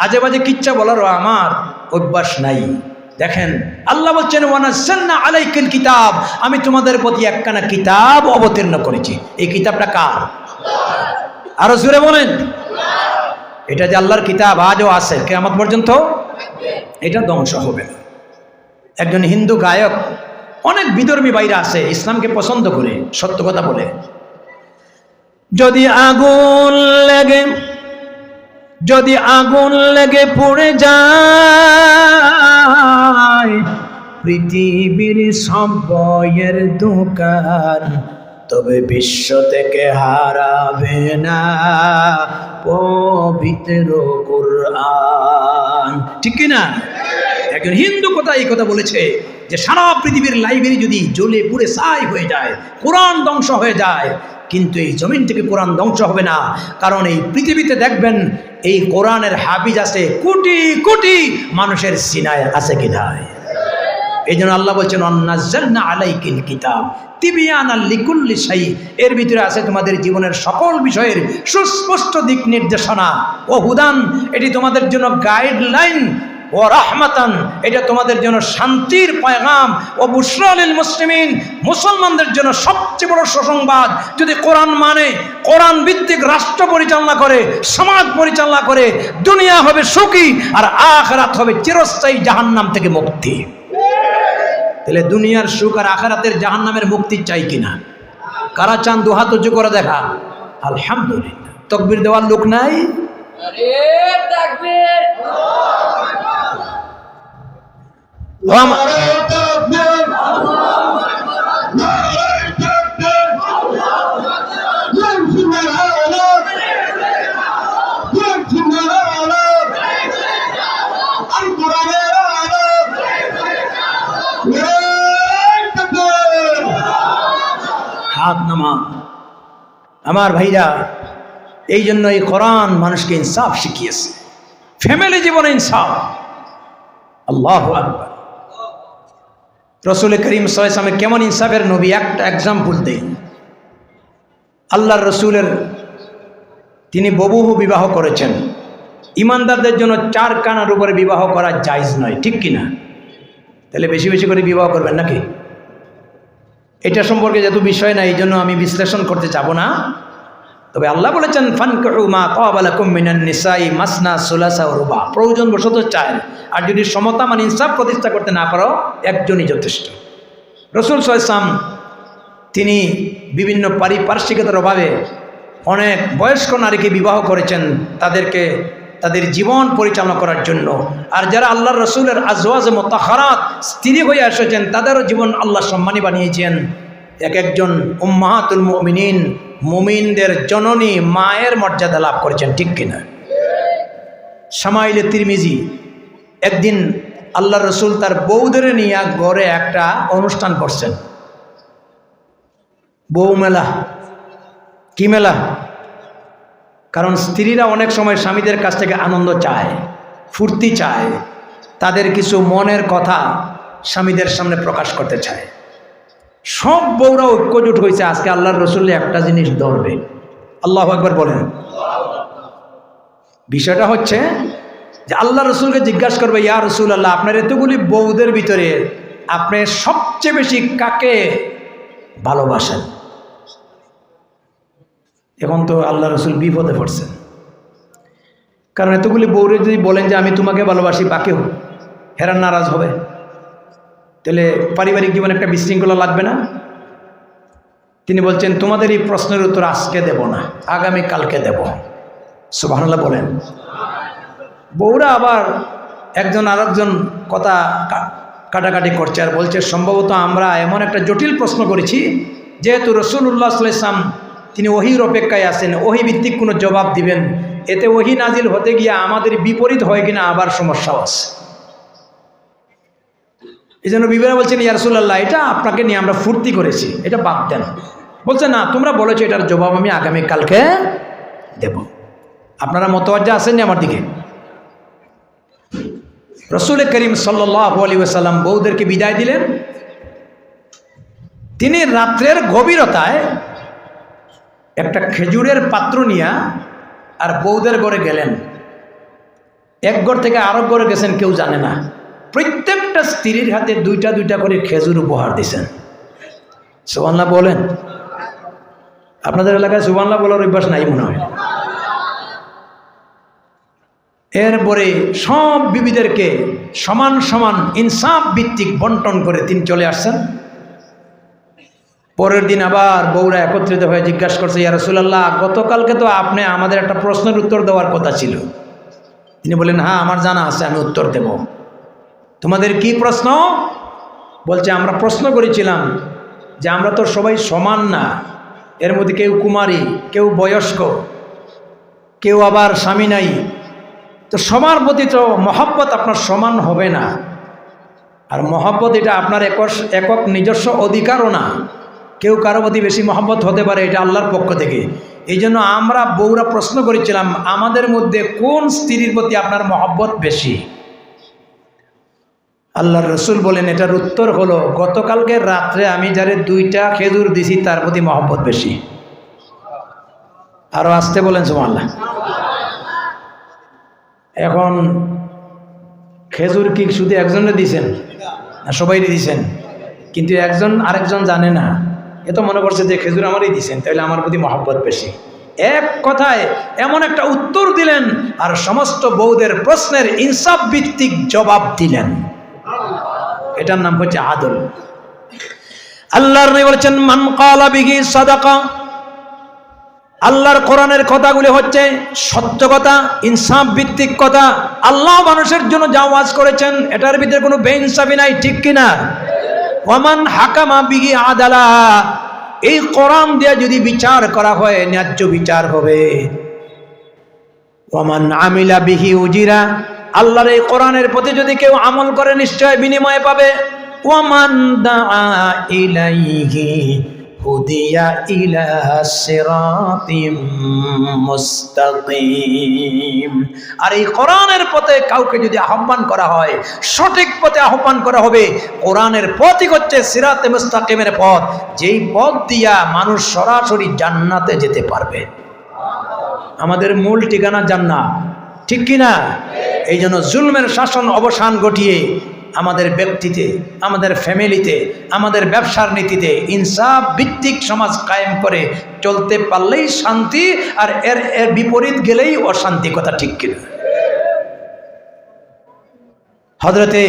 আজে বাজে কিচ্ছা বলারও আমার অভ্যাস নাই। দেখেন, আল্লাহ বলছেন ওয়া নাযালনা আলাইকাল কিতাব, আমি তোমাদের প্রতি একখানা কিতাব অবতীর্ণ করেছি। এই কিতাবটা কার? আরো জোরে বলেন। এটা যে আল্লাহর কিতাব আজও আছে, কিয়ামত পর্যন্ত এটা ধ্বংস হবে না। একজন হিন্দু গায়ক, অনেক বিধর্মী বাইরে আছে, ইসলামকে পছন্দ করে, সত্য কথা বলে, যদি আগুন লেগে পড়ে যায় পৃথিবীর সব বইয়ের দোকান, তবে বিশ্ব থেকে হারাবে না পবিত্র কুরআন। ঠিক কি না? একজন হিন্দু কথা এই কথা বলেছে যে সারা পৃথিবীর লাইব্রেরি যদি জ্বলে পুড়ে ছাই হয়ে যায়, কোরআন ধ্বংস হয়ে যায়, কিন্তু এই জমিন থেকে কোরআন ধ্বংস হবে না। কারণ এই পৃথিবীতে দেখবেন এই কোরআনের হাফিজ আছে কোটি কোটি মানুষের সিনায় আছে কিনা। এই জন্য আল্লাহ বলছেন নাযালনা আলাইকিল কিতাব তিবিয়ানাল লিকুল্লি শাই, এর ভিতরে আছে তোমাদের জীবনের সকল বিষয়ের সুস্পষ্ট দিক নির্দেশনা। ও হুদান, এটি তোমাদের জন্য গাইডলাইন। ও রাহমাতান, এটা তোমাদের জন্য শান্তির পয়গাম। ও বুশরা লিল মুসলিমিন, মুসলমানদের জন্য সবচেয়ে বড় সুসংবাদ। যদি কোরআন মানে, কোরআন ভিত্তিক রাষ্ট্র পরিচালনা করে, সমাজ পরিচালনা করে, দুনিয়া হবে সুখী আর আখিরাত হবে চিরস্থায়ী জাহান্নাম থেকে মুক্তি। তাহলে দুনিয়ার সুখ আর আখিরাতের জাহান্নামের মুক্তি চাই কিনা? কারা চান? দুহাত উঁচু করে দেখা। আলহামদুলিল্লাহ। তাকবীর দেওয়ার লোক নাই? আরে তাকবীর! হাত নামা। আমার ভাইরা, এই জন্য এই কোরআন মানুষকে ইনসাফ শিখিয়েছে, ফ্যামিলি জীবনে ইনসাফ। আল্লাহু আকবার। রাসূল করিম সাল্লাল্লাহু আলাইহি ওয়াসাল্লাম কেমন ইনসাফের নবী, একটা এক্সাম্পল দেই। আল্লাহর রসুলের তিনি বহু বিবাহ করেছেন। ইমানদারদের জন্য 4 কানার উপরে বিবাহ করা জায়েজ নয়, ঠিক কিনা? তাহলে বেশি বেশি করে বিবাহ করবেন নাকি? এটা সম্পর্কে যেহেতু বিষয় না, এই জন্য আমি বিশ্লেষণ করতে যাব না। তবে আল্লাহ বলেছেন ফানকিহু মা তাবা লাকুম মিনান নিসাই মাসনা সুলাসা ওয়া রুবা, প্রয়োজন বশত 4। আর যদি সমতা মানে ইনসাফ প্রতিষ্ঠা করতে না পারো, একজনই যথেষ্ট। রাসূল সাল্লাল্লাহু আলাইহি ওয়াসাল্লাম তিনি বিভিন্ন পারিপার্শ্বিকতার অভাবে অনেক বয়স্ক নারীকে বিবাহ করেছেন, তাদেরকে তাদের জীবন পরিচালনা করার জন্য। আর যারা আল্লাহর রসুলের আজওয়াজে মুতাহহারাত স্ত্রী হয়ে এসেছেন, তাদেরও জীবন আল্লাহ সম্মানী বানিয়েছেন। এক একজন উম্মাহাতুল মুমিনিন, মুমিনদের জননী, মায়ের মর্যাদা লাভ করেছেন, ঠিক কিনা? শামাইলে তিরমিজি, একদিন আল্লাহর রসুল তার বউদের নিয়ে ঘরে একটা অনুষ্ঠান করছেন। বউ মেলা। কি মেলা? কারণ স্ত্রীরা অনেক সময় স্বামীদের কাছ থেকে আনন্দ চায়, ফুর্তি চায়, তাদের কিছু মনের কথা স্বামীদের সামনে প্রকাশ করতে চায়। সব বউরা ঐক্যজোট হয়েছে আজকে আল্লাহর রসুল একটা জিনিস ধরবে। আল্লাহু আকবার বলেন। বিষয়টা হচ্ছে যে আল্লাহ রসুলকে জিজ্ঞাসা করবে, ইয়া রাসূলুল্লাহ, আপনার এতগুলি বউদের ভিতরে আপনি সবচেয়ে বেশি কাকে ভালোবাসেন? এখন তো আল্লাহ রসুল বিপদে পড়ছেন, কারণ এতগুলি বউরে যদি বলেন যে আমি তোমাকে ভালোবাসি, বাকি হেরা নারাজ হবে, তাহলে পারিবারিক জীবনে একটা বিশৃঙ্খলা লাগবে না? তিনি বলছেন তোমাদের এই প্রশ্নের উত্তর আজকে দেব না, আগামী কালকে দেব। সুবহানাল্লাহ বলেন। বউরা আবার একজন আরেকজন কথা কাটাকাটি করছে আর বলছে সম্ভবত আমরা এমন একটা জটিল প্রশ্ন করেছি, যেহেতু রাসূলুল্লাহ সাল্লাল্লাহু আলাইহি ওয়াসাল্লাম তিনি ওহীর অপেক্ষায় আছেন, ওহী ভিত্তিক কোনো জবাব দিবেন, এতে ওহী নাজিল হতে গিয়ে আমাদের বিপরীত হয় কিনা আবার সমস্যা আছে। এই জন্য বিবিরা বলছেন, ইয়া রাসূলুল্লাহ, এটা আপনাকে নিয়ে আমরা ফুর্তি করেছি, এটা বাদ দেন। বলছে না, তোমরা বলেছো, এটার জবাব আমি আগামী কালকে দেব। আপনারা মতওয়াজ্জা আছেন আমার দিকে? রাসূল করিম সাল্লাল্লাহু আলাইহি ওয়াসাল্লাম বউদেরকে বিদায় দিলেন। তিনি রাত্রের গভীরতায় একটা খেজুরের পাত্র নিয়ে আর বউদের ঘরে গেলেন। এক ঘর থেকে আরেক ঘরে গেছেন, কেউ জানে না। প্রত্যেকটা স্ত্রীর হাতে 2টা 2টা করে খেজুর উপহার দিয়েছেন। সুবহানাল্লাহ বলেন। আপনাদের এলাকায় সুবহানাল্লাহ বলার অভ্যাস নাই মনে হয়। এরপরে সব বিবিদেরকে সমান সমান ইনসাফ ভিত্তিক বন্টন করে তিনি চলে আসছেন। পরের দিন আবার বউরা একত্রিত হয়ে জিজ্ঞাসা করছে, ইয়া রাসূলুল্লাহ, গতকালকে তো আপনি আমাদের একটা প্রশ্নের উত্তর দেওয়ার কথা ছিল। তিনি বলেন, হ্যাঁ আমার জানা আছে, আমি উত্তর দেব। তোমাদের কি প্রশ্ন? বলছে আমরা প্রশ্ন করেছিলাম যে আমরা তো সবাই সমান না, এর মধ্যে কেউ কুমারী, কেউ বয়স্ক, কেউ আবার স্বামী নাই, তো সবার প্রতি তো মহব্বত আপনার সমান হবে না। আর মহব্বত এটা আপনার একক নিজস্ব অধিকারও না, কেউ কারো প্রতি বেশি মহব্বত হতে পারে, এটা আল্লাহর পক্ষ থেকে। এই জন্য আমরা বউরা প্রশ্ন করেছিলাম আমাদের মধ্যে কোন স্ত্রীর প্রতি আপনার মহব্বত বেশি। আল্লাহর রসুল বলেন এটার উত্তর হলো গতকালকে রাত্রে আমি যারে 2টা খেজুর দিছি তার প্রতি মহব্বত বেশি। আরো আসতে বলেন সুবহানাল্লাহ। এখন খেজুর কি শুধু একজনে দিছেন না সবাই দিছেন? কিন্তু একজন আরেকজন জানে না, এ তো মনে করছে যে খেজুর আমারই দিছেন, তাহলে আমার প্রতি মহব্বত বেশি। এক কথায় এমন একটা উত্তর দিলেন আর সমস্ত বউদের প্রশ্নের ইনসাফ ভিত্তিক জবাব দিলেন। এটার নাম হচ্ছে আদল। আল্লাহর নবী বলেছেন মান ক্বালা বিহি সাদাকা। আল্লাহর কোরআনের কথাগুলি হচ্ছে সত্য কথা, ইনসাফ ভিত্তিক কথা। আল্লাহ মানুষের জন্য যা ওয়াজ করেছেন এটার ভিতরে কোনো বেইনসাফি নাই, ঠিক কিনা? ওয়ামান হাকামা বিহি আদালা। এই কোরআন দিয়ে যদি বিচার করা হয় ন্যায্য বিচার হবে। ওয়ামান আমিলা বিহি উজিরা। আল্লাহর এই কোরআনের প্রতি যদি কেউ আমল করে নিশ্চয় বিনিময় পাবে। ওয়ামান দাআ ইলাইহি হুদিয়া ইলা সিরাতিম মুস্তাকিম। আর এই কোরআনের পথে কাউকে যদি আহ্বান করা হয়, সঠিক পথে আহ্বান করা হবে। কোরআনের পথই হচ্ছে সিরাতে মুস্তাকিমের পথ, যেই পথ দিয়া মানুষ সরাসরি জান্নাতে যেতে পারবে। আমাদের মূল ঠিকানা জান্নাত, ঠিক কিনা? এই জন্য জুলমের শাসন অবসান ঘটিয়ে আমাদের ব্যক্তিতে, আমাদের ফ্যামিলিতে, আমাদের ব্যবসার নীতিতে ইনসাফ ভিত্তিক সমাজ কায়েম করে চলতে পারলেই শান্তি, আর এর বিপরীত গেলেই অশান্তি। কথা ঠিক কিনা? হযরতে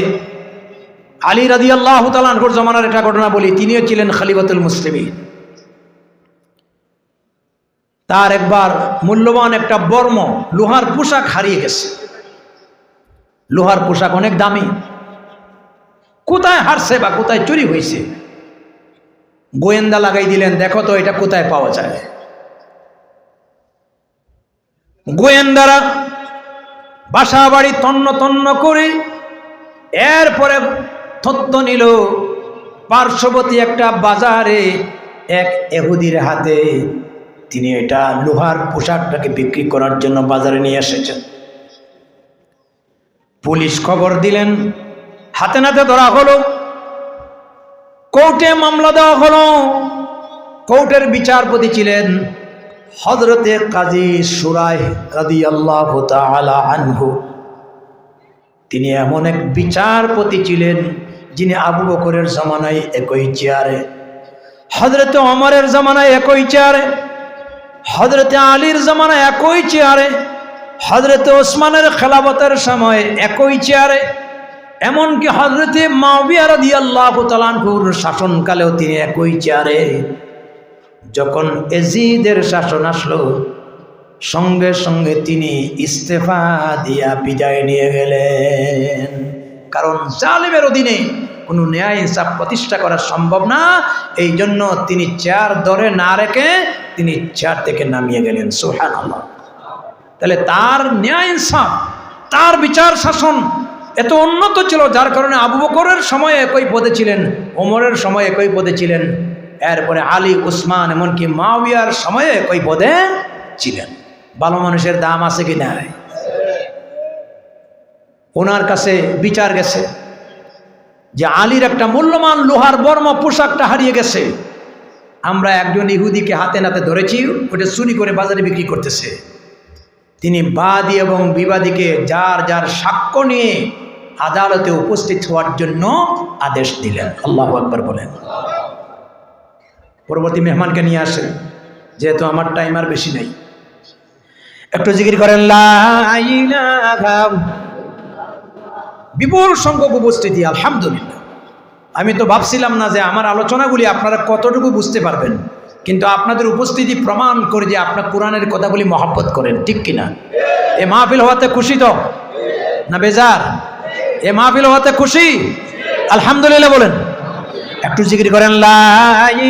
আলী রাদিয়াল্লাহু তাআলা আনহুর জামানার একটা ঘটনা বলি। তিনিও ছিলেন খলিফাতুল মুসলিমিন। তার একবার মূল্যবান একটা বর্ম লোহার পোশাক হারিয়ে গেছে। লোহার পোশাক অনেক দামি, কোথায় হারছে বা কোথায় চুরি হয়েছে গোয়েন্দা লাগাই দিলেন, দেখো তো এটা কোথায় পাওয়া যায়। গোয়েন্দারা বাসা বাড়ি তন্ন তন্ন করে এরপরে তথ্য নিল পার্শ্ববর্তী একটা বাজারে এক ইহুদির হাতে তিনি এটা লোহার পোশাকটাকে বিক্রি করার জন্য বাজারে নিয়ে এসেছেন। পুলিশ খবর দিলেন, হাতে নাতে ধরা হলো, কোর্টে মামলা দেওয়া হলো। কোর্টের বিচারপতি ছিলেন হযরতে কাজী শুরাইহ রাদিয়াল্লাহু তাআলা আনহু। তিনি এমন এক বিচারপতি ছিলেন যিনি আবু বকরের জামানায় একই চেয়ারে, হযরতে ওমরের জামানায় একই চেয়ারে, হযরতে আলীর জামানায় একই চেয়ারে, হযরতে ওসমানের খেলাফতের সময় একই চেয়ারে, এমনকি হযরতে মুআবিয়া রাদিয়াল্লাহু তাআলা আনহুর শাসনকালেও তিনি একই চেয়ারে। যখন এজিদের শাসন আসলো সঙ্গে সঙ্গে তিনি ইস্তেফা দিয়া বিদায় নিয়ে গেলেন। কারণ জালেমের অধীনে কোনো ন্যায় ইনসাফ প্রতিষ্ঠা করা সম্ভব না। এই জন্য তিনি চেয়ার ধরে না রেখে তিনি চেয়ার থেকে নামিয়ে গেলেন। সুবহানাল্লাহ। তাহলে তার ন্যায় ইনসাফ, তার বিচার শাসন এত উন্নত ছিল, যার কারণে আবু বকরের সময় একই পদে ছিলেন, ওমরের সময় একই পদে ছিলেন, এরপরে আলী, উসমান, এমনকি মুআবিয়ার সময়ে একই পদে ছিলেন। ভালো মানুষের দাম আছে কি নাই? ওনার কাছে বিচার গেছে যে আলীর একটা মূল্যবান লোহার বর্ম পোশাকটা হারিয়ে গেছে। আমরা একজন ইহুদিকে হাতে নাতে ধরেছি, ওটা চুরি করে বাজারে বিক্রি করতেছে। তিনি বাদী এবং বিবাদীকে যার যার সাক্ষ্য নিয়ে আদালতে উপস্থিত হওয়ার জন্য আদেশ দিলেন। আল্লাহু আকবার বলেন। পরবর্তী মেহমানকে নিয়ে আসেন, যেহেতু আমার টাইম আর বেশি নেই। একটু জিকির করেন লা ইলাহা। বিপুল সংখ্যক উপস্থিতি, আলহামদুলিল্লাহ। আমি তো ভাবছিলাম না যে আমার আলোচনাগুলি আপনারা কতটুকু বুঝতে পারবেন, কিন্তু আপনাদের উপস্থিতি প্রমাণ করে যে আপনার কোরআনের কথাগুলি মহব্বত করেন, ঠিক কিনা? এ মাহফিল হওয়াতে খুশি তো না বেজার? এ মাহফিল হওয়াতে খুশি? আলহামদুলিল্লাহ বলেন। একটু জিকির করেন লা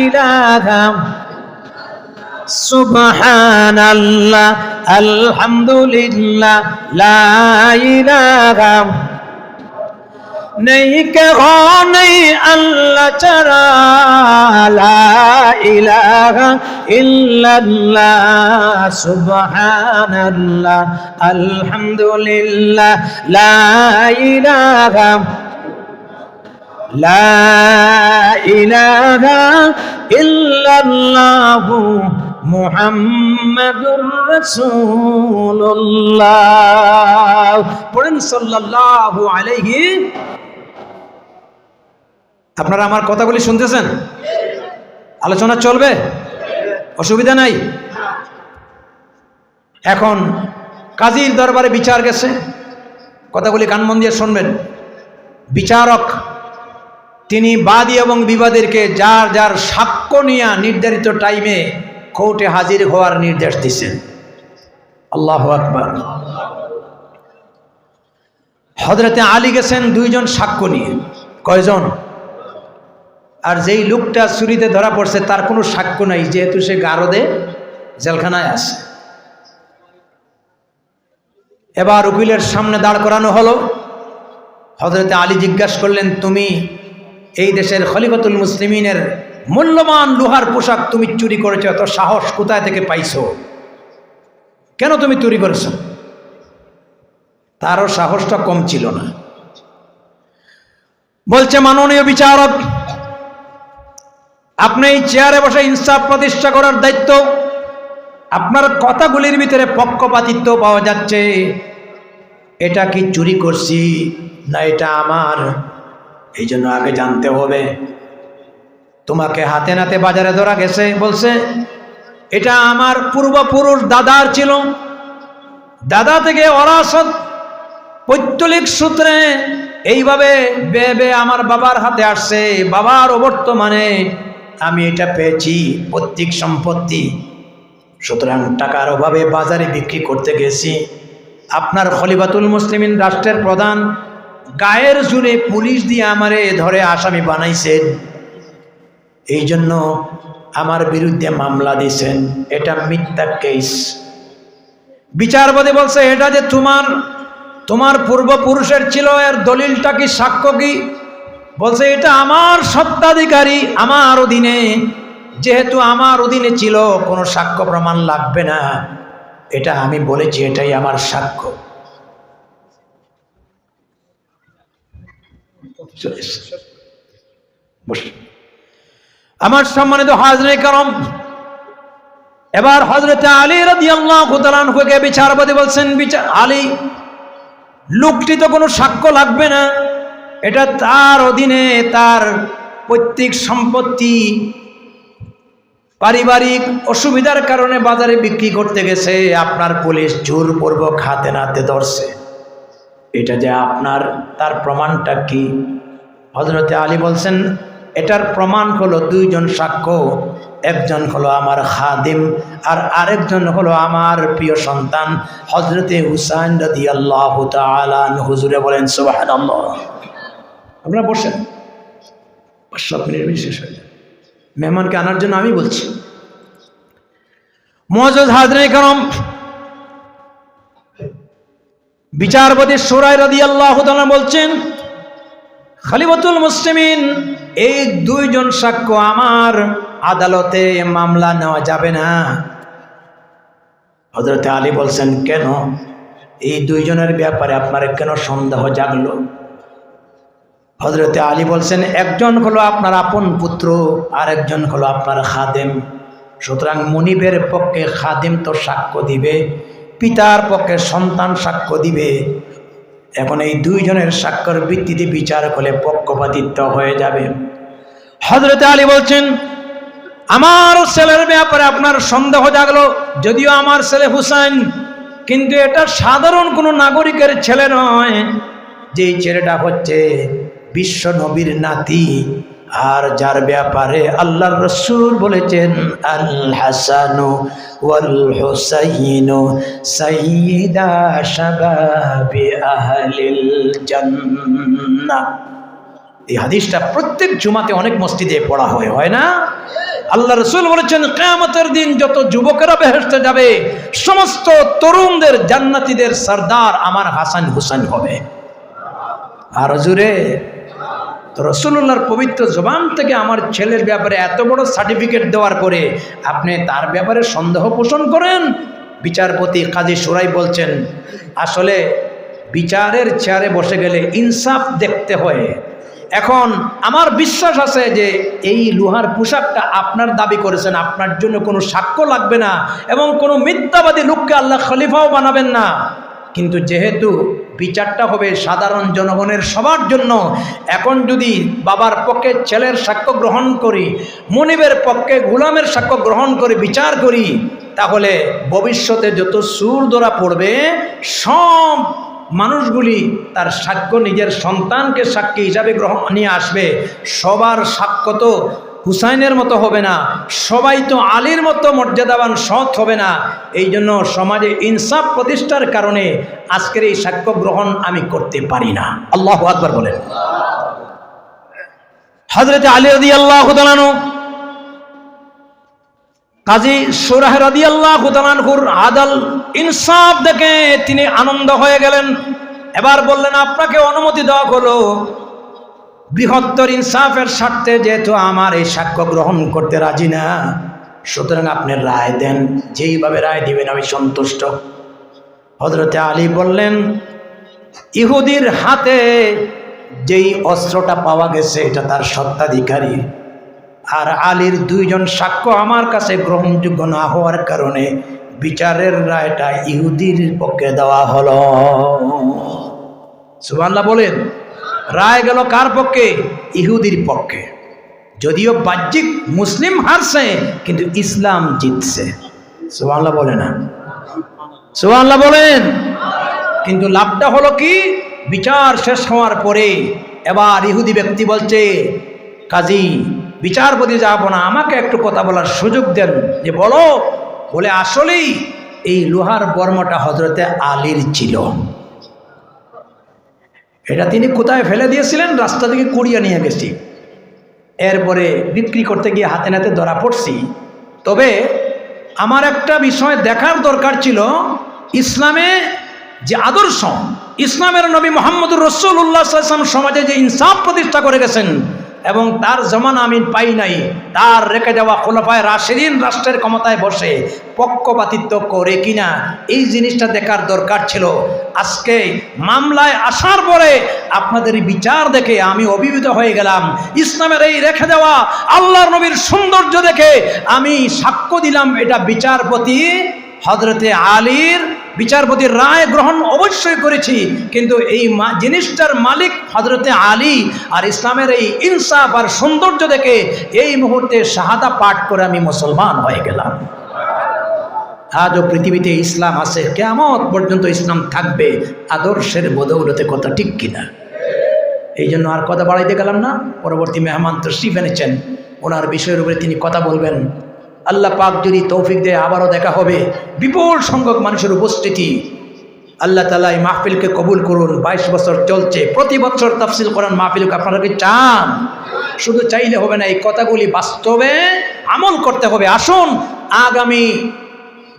ইলাহা সুবহানাল্লাহ আলহামদুলিল্লাহ লা ইলাহা নেই কেহো নেই আল্লাহ ছাড়া লা ইলাহা ইল্লাল্লাহ সুবহানাল্লাহ আলহামদুলিল্লাহ লা ইলাহা ইল্লাল্লাহু মুহাম্মাদুর রাসূলুল্লাহ। পড়েন সাল্লাল্লাহু আলাইহি। আপনারা আমার কথাগুলি শুনতেছেন? আলোচনা চলবে, অসুবিধা নাই। এখন কাজীর দরবারে বিচার গেছে, কথাগুলি কান মন দিয়ে শুনবেন। বিচারক তিনি বাদী এবং বিবাদীকে যার যার সাক্ষ্য নিয়ে নির্ধারিত টাইমে কোর্টে হাজির হওয়ার নির্দেশ দিচ্ছেন। আল্লাহু আকবার। হযরতে আলী গেছেন 2 জন সাক্ষ্য নিয়ে। কয়জন? আর যেই লোকটা চুরিতে ধরা পড়ছে তার কোনো সাক্ষ্য নাই, যেহেতু সে গারদে জেলখানায় আছে। এবার উকিলের সামনে দাঁড় করানো হলো। হযরতে আলী জিজ্ঞাসা করলেন, তুমি এই দেশের খলিফাতুল মুসলিমিনের মূল্যবান লোহার পোশাক তুমি চুরি করেছো, এত সাহস কোথায় থেকে পাইছো? কেন তুমি চুরি করেছো? তারও সাহসটা কম ছিল না। বলছে, মাননীয় বিচারক, আপনি এই চেয়ারে বসে ইনসাফ প্রতিষ্ঠা করার দায়িত্ব, আপনার কথাগুলির ভিতরে পক্ষপাতিত্ব পাওয়া যাচ্ছে। এটা কি চুরি করছি না এটা আমার, এই জন্য আগে জানতে হবে। তোমাকে হাতে নাতে বাজারে ধরা গেছে, বলছে এটা আমার পূর্বপুরুষ দাদার ছিল, দাদা থেকে ওরাসত পৈতৃক সূত্রে এইভাবে বেবে আমার বাবার হাতে আসছে, বাবার অবর্তমানে আমি এটা পেয়েছি পৈতৃক সম্পত্তি। সুতরাং টাকার অভাবে বাজারে বিক্রি করতে গেছি। আপনার খলিফাতুল মুসলিমিন রাষ্ট্রের প্রধান গায়ের জোরে পুলিশ দিয়ে আমারে ধরে আসামি বানাইছেন, এই জন্য আমার বিরুদ্ধে মামলা দিয়েছেন, এটা মিথ্যা কেস। বিচারপতি বলছে, এটা যে তোমার পূর্বপুরুষের ছিল, এর দলিলটা কি, সাক্ষ্য কি? বলছে, এটা আমার সত্ত্বাধিকারী, আমার অধীনে, যেহেতু আমার অধীনে ছিল কোনো সাক্ষ্য প্রমাণ লাগবে না, এটা আমি বলেছি, এটাই আমার সাক্ষ্য। আমার সম্মানিত হাজরে কারাম, এবার হযরতে আলী রাদিয়াল্লাহু তাআলা আনহুকে বিচারপতি বলছেন, আলী, লোকটি তো কোনো সাক্ষ্য লাগবে না, এটা তার অধীনে, তার পৈতৃক সম্পত্তি, পারিবারিক অসুবিধার কারণে বাজারে বিক্রি করতে গেছে, আপনার পুলিশ জোরপূর্বক হাতে নাতে ধরছে, এটা যে আপনার, তার প্রমাণটা কি? হযরতে আলী বলছেন, এটার প্রমাণ হলো 2 জন সাক্ষ্য, একজন হলো আমার খাদিম আর আরেকজন হলো আমার প্রিয় সন্তান হযরতে হুসাইন রাদিয়াল্লাহু তাআলা আনহু। হুজুরে বলেন সুবহানাল্লাহ। আপনারা বসেন, 5 মিনিট বিশেষ হয়ে যায়, মেহমানকে আনার জন্য আমি বলছি। মুআজ্জাজ হাজরিন کرام, বিচারপতি শুরাই রাদিয়াল্লাহু তাআলা বলছেন, খলিফাতুল মুসলিমিন এই 2 জন সাক্ষ্য আমার আদালতে মামলা নেওয়া যাবে না। হযরতে আলী বলছেন, কেন? এই 2 জনের ব্যাপারে আপনার কেন সন্দেহ জাগলো? হযরতে আলী বলছেন, একজন হলো আপনার আপন পুত্র আর একজন হলো আপনার খাদেম। সুতরাং মুনিবের পক্ষে খাদেম তো সাক্ষ্য দিবে, পিতার পক্ষে সন্তান সাক্ষ্য দিবে। এখন এই 2 জনের সাক্ষ্যের ভিত্তিতে বিচার করলে পক্ষপাতিত্ব হয়ে যাবে। হযরতে আলী বলছেন, আমার ছেলের ব্যাপারে আপনার সন্দেহ জাগলো, যদিও আমার ছেলে হুসাইন, কিন্তু এটা সাধারণ কোনো নাগরিকের ছেলে নয়, যেই ছেলেটা হচ্ছে বিশ্ব নবীর নাতি, আর যার ব্যাপারে আল্লাহর রাসূল বলেছেন, আল হাসানু ওয়াল হুসাইনু সাইয়্যিদা শাবাবি আহলিল জান্নাহ। এই হাদিসটা প্রত্যেক জুমাতে অনেক মসজিদে পড়া হয় না? আল্লাহ রাসূল বলেছেন কিয়ামতের দিন যত যুবকেরা বেহেশতে যাবে সমস্ত তরুণদের জান্নাতীদের সরদার আমার হাসান হুসাইন হবে। আর হুজুরে তো রাসূলুল্লাহর পবিত্র জবান থেকে আমার ছেলের ব্যাপারে এত বড় সার্টিফিকেট দেওয়ার পরে আপনি তার ব্যাপারে সন্দেহ পোষণ করেন? বিচারপতি কাজী সুরাই বলছেন আসলে বিচারের চেয়ারে বসে গেলে ইনসাফ দেখতে হয়। এখন আমার বিশ্বাস আছে যে এই লোহার পোশাকটা আপনার দাবি করেছেন, আপনার জন্য কোনো সাক্ষ্য লাগবে না এবং কোনো মিথ্যাবাদী লোককে আল্লাহ খলিফাও বানাবেন না। কিন্তু যেহেতু বিচারটা হবে সাধারণ জনগণের সবার জন্য, এখন যদি বাবার পক্ষে ছেলের সাক্ষ্য গ্রহণ করি, মনিবের পক্ষে গোলামের সাক্ষ্য গ্রহণ করে বিচার করি, তাহলে ভবিষ্যতে যত সুর ধরা পড়বে সব মানুষগুলি তার সাক্ষ্য নিজের সন্তানকে সাক্ষী হিসাবে নিয়ে আসবে। সবার সাক্ষ্য তো হুসাইনের মতো হবে না, সবাই তো আলীর মতো মর্যাদাবান সৎ হবে না। এই জন্য সমাজে ইনসাফ প্রতিষ্ঠার কারণে আজকের এই সাক্ষ্য গ্রহণ আমি করতে পারি না। আল্লাহু আকবার বলেন। হযরত আলী রাদিয়াল্লাহু তাআলা আনহু কাজী সুরাহ রাদিয়াল্লাহু তাআলা আনহুর আদল ইনসাফ দেখে তিনি আনন্দ হয়ে গেলেন। এবার বললেন আপনাকে অনুমতি দেওয়া হলো, বৃহত্তর ইনসাফের স্বার্থে যেহেতু আমার এই সাক্ষ্য গ্রহণ করতে রাজি না, সুতরাং আপনি রায় দেন, যেইভাবে রায় দিবেন আমি সন্তুষ্ট। হযরত আলী বললেন ইহুদির হাতে যেই অস্ত্রটা পাওয়া গেছে এটা তার স্বত্বাধিকারী, আর আলীর দুইজন সাক্ষ্য আমার কাছে গ্রহণযোগ্য না হওয়ার কারণে বিচারের রায়টা ইহুদির পক্ষে দেওয়া হলো। সুবহানাল্লাহ বলেন। রায় গেল কার পক্ষে? ইহুদির পক্ষে। যদিও বাহ্যিক মুসলিম হারছে কিন্তু ইসলাম জিতছে। সুবহানাল্লাহ বলে না? সুবহানাল্লাহ বলেন। কিন্তু লাভটা হলো কি? বিচার শেষ হওয়ার পরে এবার ইহুদি ব্যক্তি বলছে কাজী বিচারপতি যাব না, আমাকে একটু কথা বলার সুযোগ দেন। যে বলো। বলে আসলেই এই লোহার বর্মটা হযরতে আলীর ছিল, এটা তিনি কোথায় ফেলে দিয়েছিলেন? রাস্তা থেকে কুড়িয়ে নিয়ে গেছি, এরপরে বিক্রি করতে গিয়ে হাতে নাতে ধরা পড়ছি। তবে আমার একটা বিষয় দেখার দরকার ছিল, ইসলামে যে আদর্শ, ইসলামের নবী মুহাম্মদুর রাসূলুল্লাহ সাল্লাল্লাহু আলাইহি ওয়াসাল্লাম সমাজে যে ইনসাফ প্রতিষ্ঠা করে গেছেন এবং তার জমানা আমি পাই নাই, তার রেখে যাওয়া খোলাফায়ে রাশিদিন রাষ্ট্রের ক্ষমতায় বসে পক্ষপাতিত্ব করে কিনা এই জিনিসটা দেখার দরকার ছিল। আজকে মামলায় আসার পরে আপনাদের বিচার দেখে আমি অভিভূত হয়ে গেলাম। ইসলামের এই রেখে যাওয়া আল্লাহর নবীর সৌন্দর্য দেখে আমি সাক্ষ্য দিলাম এটা বিচারপতি হযরতে আলীর, বিচারপতির রায় গ্রহণ অবশ্যই করেছি, কিন্তু এই জিনিসটার মালিক হযরতে আলী, আর ইসলামের এই ইনসাফ আর সৌন্দর্য দেখে এই মুহূর্তে শাহাদা পাঠ করে আমি মুসলমান হয়ে গেলাম। আজও পৃথিবীতে ইসলাম আছে, কিয়ামত পর্যন্ত ইসলাম থাকবে আদর্শের বদৌলতে। কথা ঠিক কিনা? এই জন্য আর কথা বাড়াইতে গেলাম না। পরবর্তী মেহমান তশরিফ এনেছেন, ওনার বিষয়ের উপরে তিনি কথা বলবেন। আল্লাহ পাক যদি তৌফিক দেয় আবারও দেখা হবে, বিপুল সংখ্যক মানুষের উপস্থিতি। আল্লাহ তাআলা এই মাহফিলকে কবুল করুন। 22 বছর চলছে, প্রতি বছর তাফসীর কোরআন মাহফিলকে আপনারা কি চান? শুধু চাইলে হবে না, এই কথাগুলি বাস্তবে আমল করতে হবে। আসুন আগামী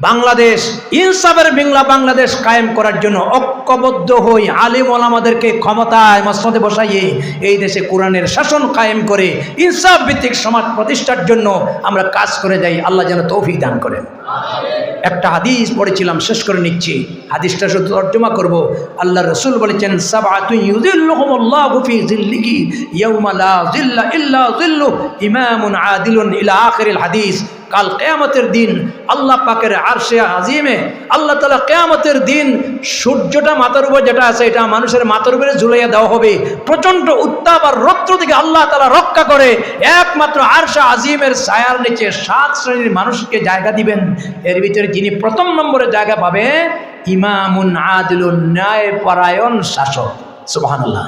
বাংলাদেশ, ইনসাফের বাংলাদেশ কায়েম করার জন্য ঐক্যবদ্ধ হই, আলেম ওলামাদেরকে ক্ষমতায় মসনদে বসাইয়ে এই দেশে কোরআনের শাসন কায়েম করে ইনসাফ ভিত্তিক সমাজ প্রতিষ্ঠার জন্য আমরা কাজ করে যাই। আল্লাহ যেন তৌফিক দান করেন। একটা হাদিস পড়েছিলাম, শেষ করে নিচ্ছি। হাদিসটা শুধু তর্জমা করব। আল্লাহ রাসূল বলেছেন সাবআতুন ইউযিল্লুহুমুল্লাহু ফি যিল্লিহি ইয়াওমা লা যিল্লা ইল্লা যিল্লু ইমামুন আদিলুন ইলা আখিরিল হাদিস। কাল কিয়ামতের দিন আল্লাহ পাকের আরশে আজিমে আল্লাহ তাআলা কিয়ামতের দিন সূর্যটা মাথার উপর যেটা আছে এটা মানুষের মাথার উপরে ঝুলাইয়া দেওয়া হবে। প্রচণ্ড উত্তাপ আর রৌদ্র থেকে আল্লাহ তাআলা রক্ষা করে একমাত্র আরশে আজিমের ছায়ার নিচে 7 শ্রেণীর মানুষকে জায়গা দিবেন। এর ভিতরে যিনি প্রথম নম্বরে জায়গা পাবে ইমামুন আদিলুন, ন্যায়পরায়ণ শাসক। সুবহানাল্লাহ।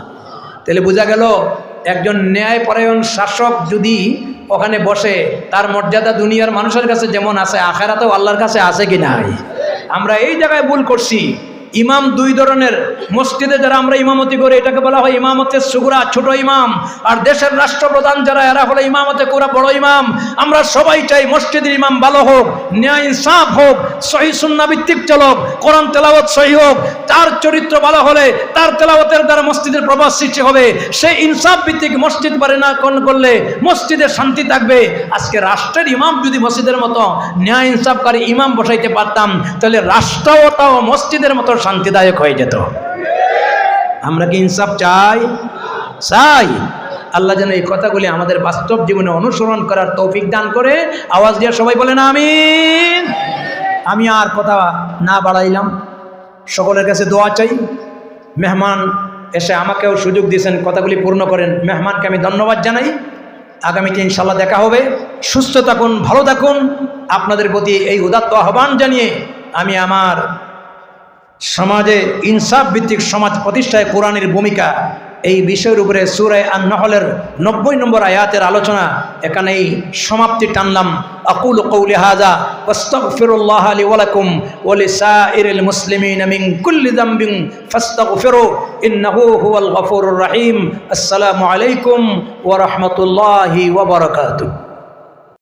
তাহলে বোঝা গেল একজন ন্যায়পরায়ণ শাসক যদি ওখানে বসে, তার মর্যাদা দুনিয়ার মানুষের কাছে যেমন আছে আখিরাতেও আল্লাহর কাছে আছে কি নাই? আমরা এই জায়গায় ভুল করছি। ইমাম দুই ধরনের। মসজিদে যারা আমরা ইমামতি করি এটাকে বলা হয় ইমামতে সুগরা, ছোট ইমাম। আর দেশের রাষ্ট্রপ্রধান যারা, এরা হলো ইমামতে কুরা, বড় ইমাম। আমরা সবাই চাই মসজিদের ইমাম ভালো হোক, ন্যায় ইনসাফ হোক, সহি সুন্নাহ ভিত্তিক চলক, কোরআন তেলাওয়াত সহি হোক। তার চরিত্র ভালো হলে তার তেলাওয়াতের দ্বারা মসজিদের প্রভাব সৃষ্টি হবে। সেই ইনসাফ ভিত্তিক মসজিদ পরিণাম করলে মসজিদে শান্তি থাকবে। আজকে রাষ্ট্রের ইমাম যদি মসজিদের মতো ন্যায় ইনসাফকারী ইমাম বসাইতে পারতাম, তাহলে রাষ্ট্রটাও মসজিদের মতো শান্তিদায়ক হয়ে যেত। আমরা কি ইনসাফ চাই? চাই। আল্লাহ যেন এই কথাগুলি আমাদের বাস্তব জীবনে অনুসরণ করার তৌফিক দান করে। আওয়াজ দিয়ে সবাই বলেন আমিন। আমি আর কথা না বাড়াইলাম, সকলের কাছে দোয়া চাই। মেহমান এসে আমাকেও সুযোগ দিয়েছেন, কথাগুলি পূর্ণ করেন। মেহমানকে আমি ধন্যবাদ জানাই। আগামীতে ইনশাল্লাহ দেখা হবে। সুস্থ থাকুন, ভালো থাকুন। আপনাদের প্রতি এই উদাত্ত আহ্বান জানিয়ে আমি আমার সমাজে ইনসাফ ভিত্তিক সমাজ প্রতিষ্ঠায় কোরআনের ভূমিকা, এই বিষয়ের উপরে সূরা আন-নাহলের 90 নম্বর আয়াতের আলোচনা এখানেই সমাপ্তি টানলাম। আকুলু কওলি হাযা ওয়াস্তাগফিরুল্লাহ লি ওয়া লাকুম ওয়া লিসাইরিল মুসলিমিনা মিন কুল্লি যামবিন ফাস্তাগফিরু ইন্নাহু হুয়াল গফুরুর রহিম। আসসালামু আলাইকুম ওয়া রাহমাতুল্লাহি ওয়া বারাকাতুহু।